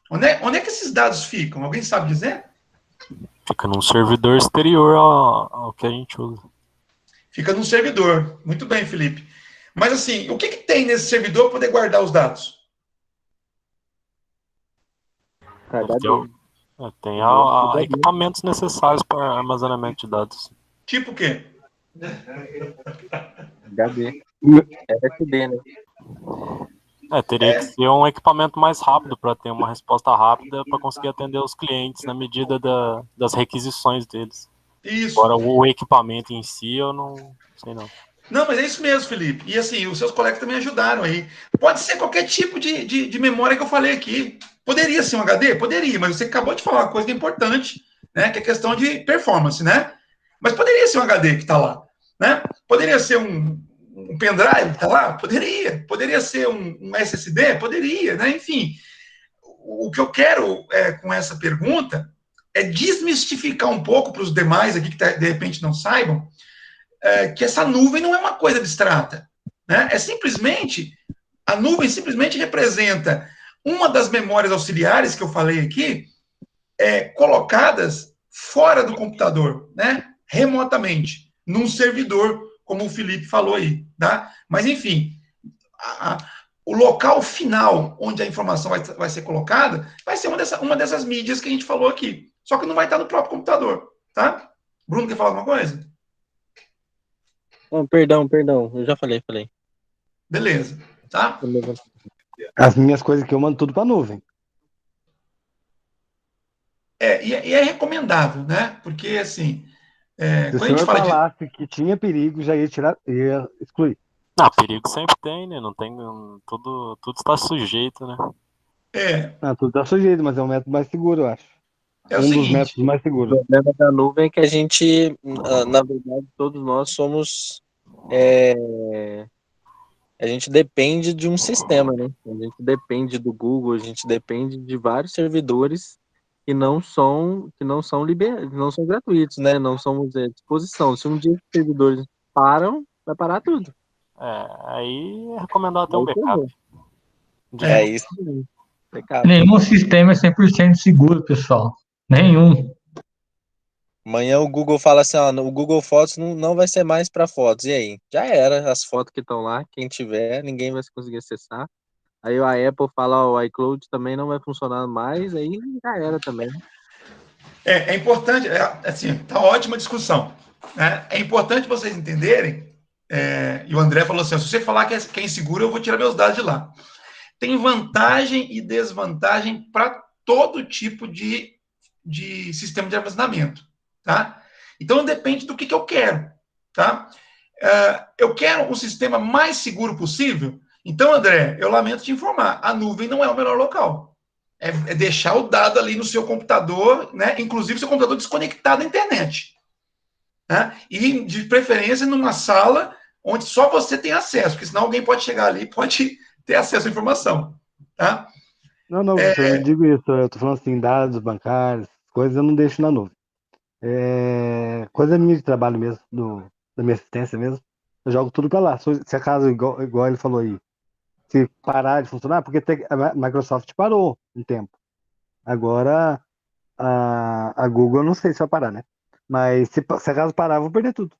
[SPEAKER 1] Onde é que esses dados ficam? Alguém sabe dizer?
[SPEAKER 3] Fica num servidor exterior ao que a gente usa.
[SPEAKER 1] Fica num servidor. Muito bem, Felipe. Mas assim, o que tem nesse servidor para poder guardar os dados?
[SPEAKER 3] Tem equipamentos necessários para armazenamento de dados.
[SPEAKER 1] Tipo o quê?
[SPEAKER 3] HD. SSD, né?
[SPEAKER 6] Teria que ser um equipamento mais rápido para ter uma resposta rápida para conseguir atender os clientes na medida das requisições deles.
[SPEAKER 1] Isso.
[SPEAKER 6] Agora, o equipamento em si, eu não sei não.
[SPEAKER 1] Não, mas é isso mesmo, Felipe. E assim, os seus colegas também ajudaram aí. Pode ser qualquer tipo de memória que eu falei aqui. Poderia ser um HD? Poderia, mas você acabou de falar uma coisa importante, né? Que é questão de performance, né? Mas poderia ser um HD que está lá, né? Poderia ser um pendrive que está lá? Poderia. Poderia ser um SSD? Poderia, né? Enfim, o que eu quero com essa pergunta é desmistificar um pouco para os demais aqui que de repente não saibam, que essa nuvem não é uma coisa abstrata, né? A nuvem simplesmente representa uma das memórias auxiliares que eu falei aqui, colocadas fora do computador, né? Remotamente, num servidor, como o Felipe falou aí, tá? Mas, enfim, o local final onde a informação vai ser colocada vai ser uma dessas mídias que a gente falou aqui, só que não vai estar no próprio computador, tá? Bruno, quer falar alguma coisa?
[SPEAKER 3] Oh, perdão, eu já falei.
[SPEAKER 1] Beleza, tá?
[SPEAKER 2] As minhas coisas que eu mando tudo pra nuvem.
[SPEAKER 1] E é recomendável, né? Porque, assim,
[SPEAKER 2] Se o
[SPEAKER 1] quando a gente
[SPEAKER 2] senhor
[SPEAKER 1] fala de...
[SPEAKER 2] falasse que tinha perigo, já ia excluir.
[SPEAKER 6] Não, perigo sempre tem, né? Não tem, tudo está sujeito, né?
[SPEAKER 2] Tudo tá sujeito, mas é o método mais seguro, eu acho.
[SPEAKER 1] É o
[SPEAKER 2] Dos
[SPEAKER 1] seguinte,
[SPEAKER 2] métodos mais
[SPEAKER 3] O
[SPEAKER 2] seguros.
[SPEAKER 3] problema da nuvem é que a gente, na verdade, todos nós somos. A gente depende de um sistema, né? A gente depende do Google, a gente depende de vários servidores que não são não são gratuitos, né? Não são à disposição. Se um dia os servidores param, vai parar tudo.
[SPEAKER 6] Aí é recomendado ter um
[SPEAKER 3] Aí
[SPEAKER 6] backup.
[SPEAKER 3] É isso mesmo. Backup.
[SPEAKER 7] Nenhum sistema é 100% seguro, pessoal. Nenhum.
[SPEAKER 3] Amanhã o Google fala assim, ó, o Google Fotos não vai ser mais para fotos. E aí? Já era, as fotos que estão lá, quem tiver, ninguém vai conseguir acessar. Aí a Apple fala, ó, o iCloud também não vai funcionar mais, aí já era também.
[SPEAKER 1] É importante, assim, tá ótima discussão, né? É importante vocês entenderem, e o André falou assim, se você falar que é inseguro, eu vou tirar meus dados de lá. Tem vantagem e desvantagem para todo tipo de sistema de armazenamento, tá? Então, depende do que eu quero, tá? Eu quero um sistema mais seguro possível. Então, André, eu lamento te informar, a nuvem não é o melhor local. É deixar o dado ali no seu computador, né? Inclusive seu computador desconectado da internet, né? E de preferência numa sala onde só você tem acesso, porque senão alguém pode chegar ali e pode ter acesso à informação, tá?
[SPEAKER 2] Não, professor, eu não digo isso. Eu tô falando assim, dados bancários, coisas eu não deixo na nuvem. Coisa minha de trabalho mesmo, da minha assistência mesmo, eu jogo tudo pra lá. Se acaso, igual ele falou aí, se parar de funcionar, porque a Microsoft parou um tempo. Agora, a Google, eu não sei se vai parar, né? Mas se acaso parar, eu vou perder tudo.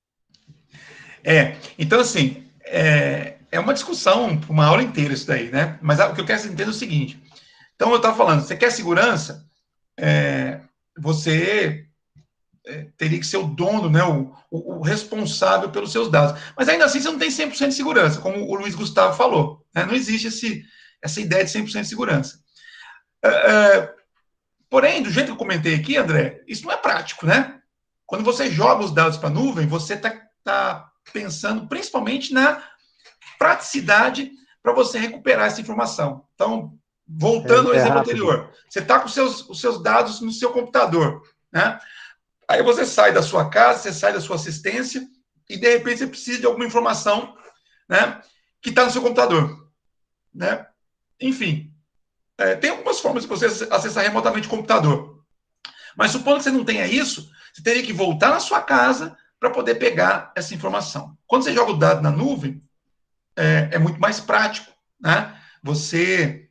[SPEAKER 1] Então, assim, é uma discussão, uma aula inteira isso daí, né? Mas o que eu quero que você entenda é o seguinte. Então, eu estava falando, você quer segurança, você teria que ser o dono, né, o responsável pelos seus dados. Mas ainda assim, você não tem 100% de segurança, como o Luiz Gustavo falou. Né? Não existe essa ideia de 100% de segurança. Porém, do jeito que eu comentei aqui, André, isso não é prático, né? Quando você joga os dados para a nuvem, você está pensando principalmente na praticidade para você recuperar essa informação. Então, voltando ao exemplo anterior, você está com os seus dados no seu computador, né? Aí você sai da sua casa, você sai da sua assistência e, de repente, você precisa de alguma informação, né, que está no seu computador, né? Enfim, tem algumas formas de você acessar remotamente o computador. Mas supondo que você não tenha isso, você teria que voltar na sua casa para poder pegar essa informação. Quando você joga o dado na nuvem, é muito mais prático, né? Você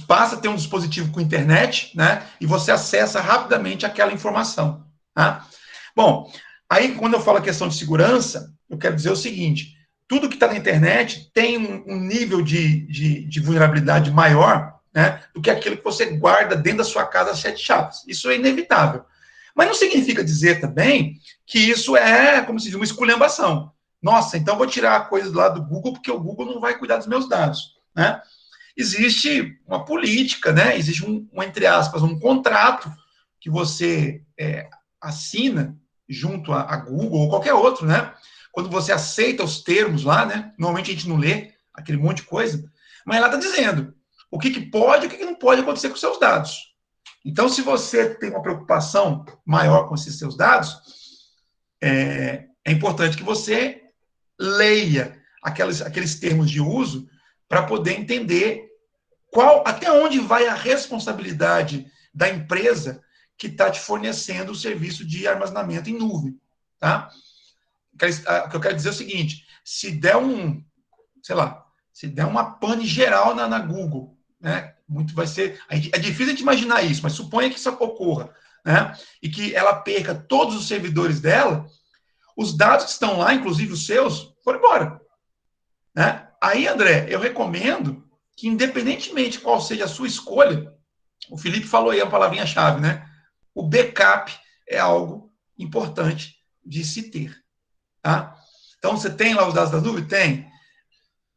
[SPEAKER 1] passa a ter um dispositivo com internet, né? E você acessa rapidamente aquela informação, tá? Bom, aí quando eu falo a questão de segurança, eu quero dizer o seguinte: tudo que está na internet tem um nível de vulnerabilidade maior, né, do que aquilo que você guarda dentro da sua casa às 7 chaves. Isso é inevitável. Mas não significa dizer também que isso é, como se diz, uma esculhambação. Nossa, então vou tirar coisas lá do Google, porque o Google não vai cuidar dos meus dados, né? Existe uma política, né? Existe entre aspas, um contrato que você assina junto a Google ou qualquer outro, né? Quando você aceita os termos lá, né? Normalmente a gente não lê aquele monte de coisa, mas lá está dizendo o que pode e o que não pode acontecer com os seus dados. Então, se você tem uma preocupação maior com esses seus dados, é importante que você leia aqueles termos de uso para poder entender até onde vai a responsabilidade da empresa que está te fornecendo o serviço de armazenamento em nuvem, tá? O que eu quero dizer é o seguinte, se der uma pane geral na Google, né, vai ser, é difícil a gente imaginar isso, mas suponha que isso ocorra, né, e que ela perca todos os servidores dela, os dados que estão lá, inclusive os seus, foram embora, né? Aí, André, eu recomendo que, independentemente qual seja a sua escolha, o Felipe falou aí a palavrinha-chave, né? O backup é algo importante de se ter, tá? Então, você tem lá os dados da nuvem? Tem.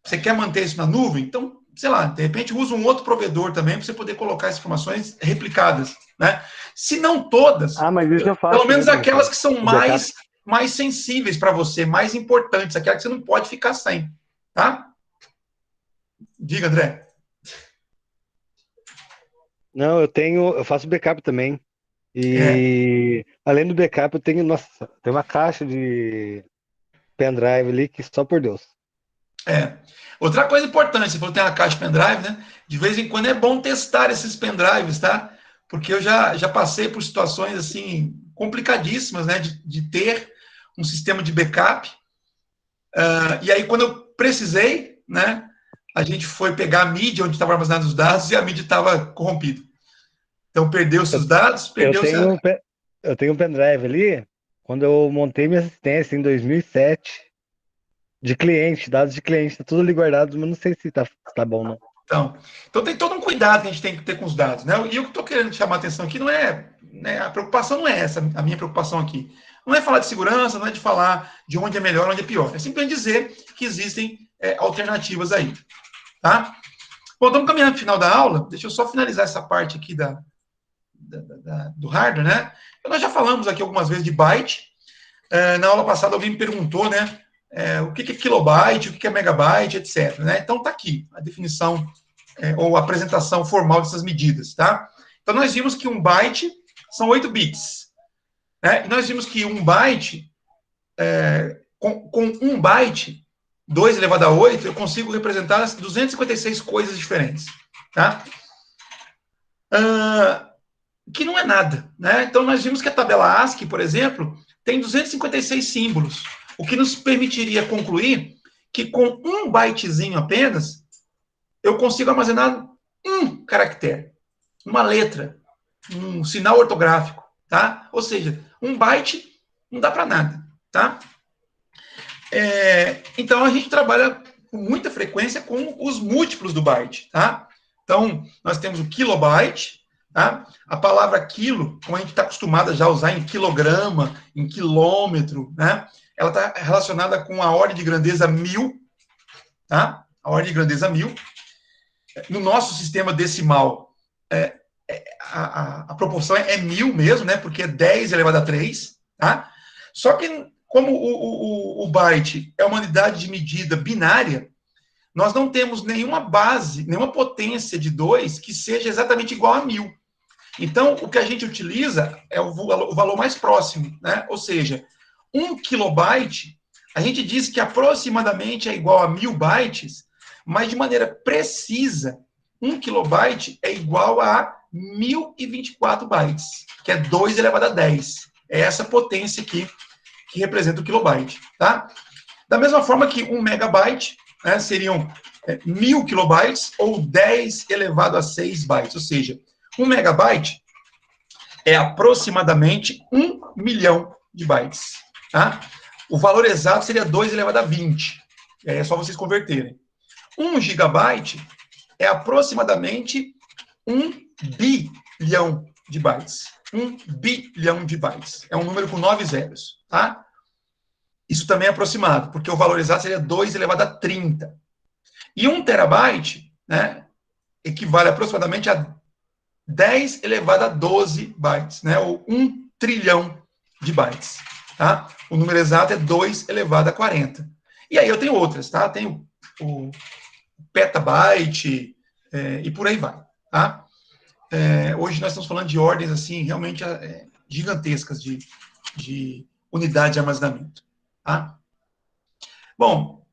[SPEAKER 1] Você quer manter isso na nuvem? Então, sei lá, de repente usa um outro provedor também para você poder colocar as informações replicadas, né? Se não todas,
[SPEAKER 2] mas isso eu faço
[SPEAKER 1] pelo menos
[SPEAKER 2] mesmo,
[SPEAKER 1] aquelas
[SPEAKER 2] professor.
[SPEAKER 1] que são
[SPEAKER 2] O backup.
[SPEAKER 1] mais sensíveis para você, mais importantes, aquelas que você não pode ficar sem, tá? Diga, André.
[SPEAKER 2] Não, eu faço backup também. E além do backup, eu tenho, nossa, tem uma caixa de pendrive ali que só por Deus.
[SPEAKER 1] Outra coisa importante, você falou que tem uma caixa de pendrive, né? De vez em quando é bom testar esses pendrives, tá? Porque eu já passei por situações, assim, complicadíssimas, né? De ter um sistema de backup. E aí, quando eu precisei, né? A gente foi pegar a mídia onde estavam armazenados os dados e a mídia estava corrompida. Então, perdeu-se os dados, perdeu-se
[SPEAKER 2] Eu tenho um pendrive ali, quando eu montei minha assistência em 2007, de cliente, dados de cliente, tá tudo ali guardado, mas não sei se tá bom, não.
[SPEAKER 1] Então tem todo um cuidado que a gente tem que ter com os dados, né? E o que eu estou querendo chamar a atenção aqui não é, né, a preocupação não é essa, a minha preocupação aqui. Não é falar de segurança, não é de falar de onde é melhor, onde é pior. É simplesmente dizer que existem alternativas aí, tá? Bom, estamos caminhando para o final da aula. Deixa eu só finalizar essa parte aqui do hardware, né? Nós já falamos aqui algumas vezes de byte. Na aula passada alguém me perguntou, né? O que é kilobyte, o que é megabyte, etc. Né? Então está aqui a definição ou a apresentação formal dessas medidas, tá? Então nós vimos que um byte são 8 bits, né? E nós vimos que um byte, com um byte, 2 elevado a 8, eu consigo representar as 256 coisas diferentes, tá? Que não é nada, né? Então nós vimos que a tabela ASCII, por exemplo, tem 256 símbolos, o que nos permitiria concluir que com um bytezinho apenas, eu consigo armazenar um caractere, uma letra, um sinal ortográfico, tá? Ou seja, um byte não dá para nada, tá? Então, a gente trabalha com muita frequência com os múltiplos do byte, tá? Então, nós temos o kilobyte, tá? A palavra quilo, como a gente está acostumado já a usar em quilograma, em quilômetro, né? Ela está relacionada com a ordem de grandeza 1000, tá? A ordem de grandeza 1000. No nosso sistema decimal, a proporção é 1000 mesmo, né? Porque é 10 elevado a 3, tá? Só que, como o byte é uma unidade de medida binária, nós não temos nenhuma base, nenhuma potência de 2 que seja exatamente igual a 1000. Então, o que a gente utiliza é o valor mais próximo, né? Ou seja, 1 kilobyte, a gente diz que aproximadamente é igual a 1000 bytes, mas de maneira precisa, 1 kilobyte é igual a 1024 bytes, que é 2 elevado a 10. É essa potência aqui que representa o kilobyte, tá? Da mesma forma que 1 megabyte, né, seriam 1000 kilobytes ou 10 elevado a 6 bytes, ou seja, 1 megabyte é aproximadamente 1 milhão de bytes, tá? O valor exato seria 2 elevado a 20, é só vocês converterem. 1 gigabyte é aproximadamente 1 bilhão de bytes. 1 bilhão de bytes. É um número com 9 zeros, tá? Isso também é aproximado, porque o valor exato seria 2 elevado a 30. E 1 terabyte, né, equivale aproximadamente a 10 elevado a 12 bytes, né, ou 1 trilhão de bytes. Tá? O número exato é 2 elevado a 40. E aí eu tenho outras, tá? Tenho o petabyte e por aí vai. Tá? Hoje nós estamos falando de ordens assim realmente gigantescas de unidade de armazenamento. Tá? Bom,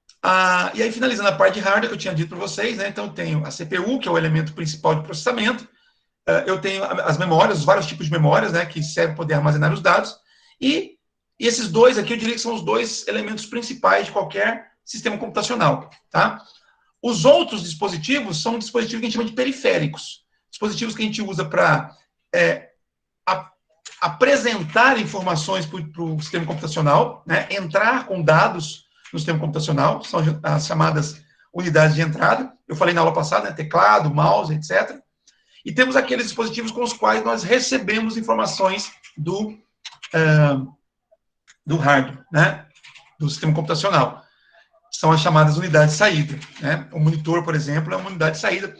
[SPEAKER 1] e aí finalizando a parte de hardware que eu tinha dito para vocês, né? Então eu tenho a CPU, que é o elemento principal de processamento, eu tenho as memórias, os vários tipos de memórias, né, que servem para poder armazenar os dados, e esses dois aqui eu diria que são os dois elementos principais de qualquer sistema computacional. Tá? Os outros dispositivos são dispositivos que a gente chama de periféricos, dispositivos que a gente usa para apresentar informações para o sistema computacional, né, entrar com dados no sistema computacional, são as chamadas unidades de entrada. Eu falei na aula passada, né, teclado, mouse, etc. E temos aqueles dispositivos com os quais nós recebemos informações do hardware, né, do sistema computacional. São as chamadas unidades de saída. Né? O monitor, por exemplo, é uma unidade de saída.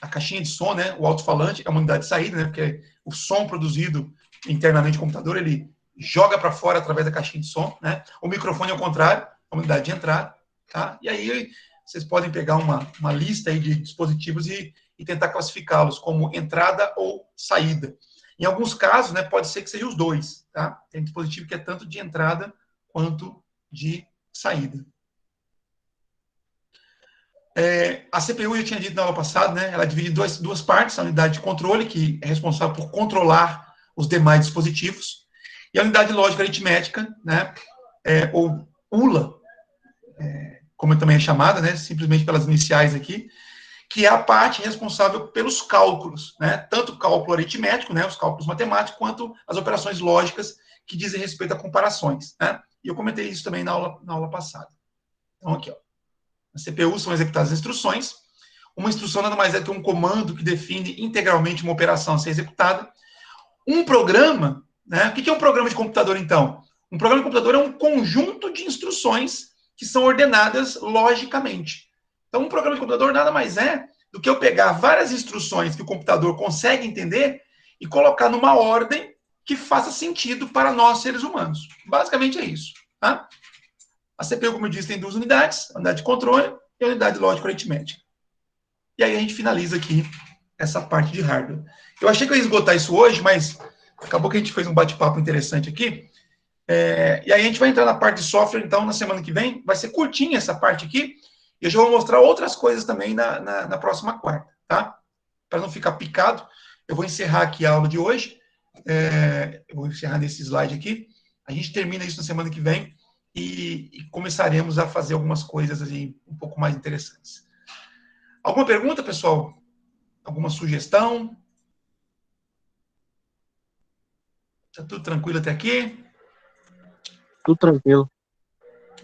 [SPEAKER 1] A caixinha de som, né, o alto-falante, é uma unidade de saída, né, porque o som produzido internamente no computador, ele joga para fora através da caixinha de som. Né? O microfone, ao contrário, é uma unidade de entrada. Tá? E aí vocês podem pegar uma lista aí de dispositivos e tentar classificá-los como entrada ou saída. Em alguns casos, né, pode ser que seja os dois. Tá? Tem dispositivo que é tanto de entrada quanto de saída. A CPU, eu tinha dito na aula passada, né, ela é dividida em duas partes, a unidade de controle, que é responsável por controlar os demais dispositivos, e a unidade de lógica aritmética, né, ou ULA, como também é chamada, né, simplesmente pelas iniciais aqui, que é a parte responsável pelos cálculos, né, tanto o cálculo aritmético, né, os cálculos matemáticos, quanto as operações lógicas que dizem respeito a comparações. Né, e eu comentei isso também na aula passada. Então, aqui, ó. Na CPU são executadas instruções. Uma instrução nada mais é que um comando que define integralmente uma operação a ser executada. Um programa, né? O que é um programa de computador, então? Um programa de computador é um conjunto de instruções que são ordenadas logicamente. Então, um programa de computador nada mais é do que eu pegar várias instruções que o computador consegue entender e colocar numa ordem que faça sentido para nós, seres humanos. Basicamente é isso. Tá? A CPU, como eu disse, tem duas unidades, a unidade de controle e a unidade lógico-aritmética. E aí a gente finaliza aqui essa parte de hardware. Eu achei que eu ia esgotar isso hoje, mas acabou que a gente fez um bate-papo interessante aqui. E aí a gente vai entrar na parte de software, então, na semana que vem. Vai ser curtinha essa parte aqui. E eu já vou mostrar outras coisas também na próxima quarta, tá? Para não ficar picado, eu vou encerrar aqui a aula de hoje. Eu vou encerrar nesse slide aqui. A gente termina isso na semana que vem. E começaremos a fazer algumas coisas assim, um pouco mais interessantes. Alguma pergunta, pessoal? Alguma sugestão? Está tudo tranquilo até aqui?
[SPEAKER 3] Tudo tranquilo.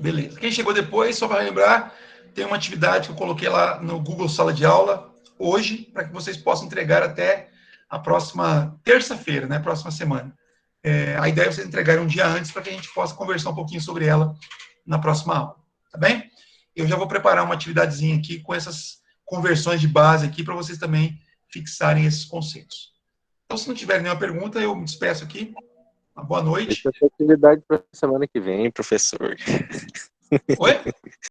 [SPEAKER 1] Beleza. Quem chegou depois, só para lembrar, tem uma atividade que eu coloquei lá no Google Sala de Aula hoje, para que vocês possam entregar até a próxima terça-feira, né? Próxima semana. A ideia é vocês entregarem um dia antes para que a gente possa conversar um pouquinho sobre ela na próxima aula, tá bem? Eu já vou preparar uma atividadezinha aqui com essas conversões de base aqui para vocês também fixarem esses conceitos. Então, se não tiver nenhuma pergunta, eu me despeço aqui. Uma boa noite.
[SPEAKER 3] Essa atividade para semana que vem, professor.
[SPEAKER 1] Oi?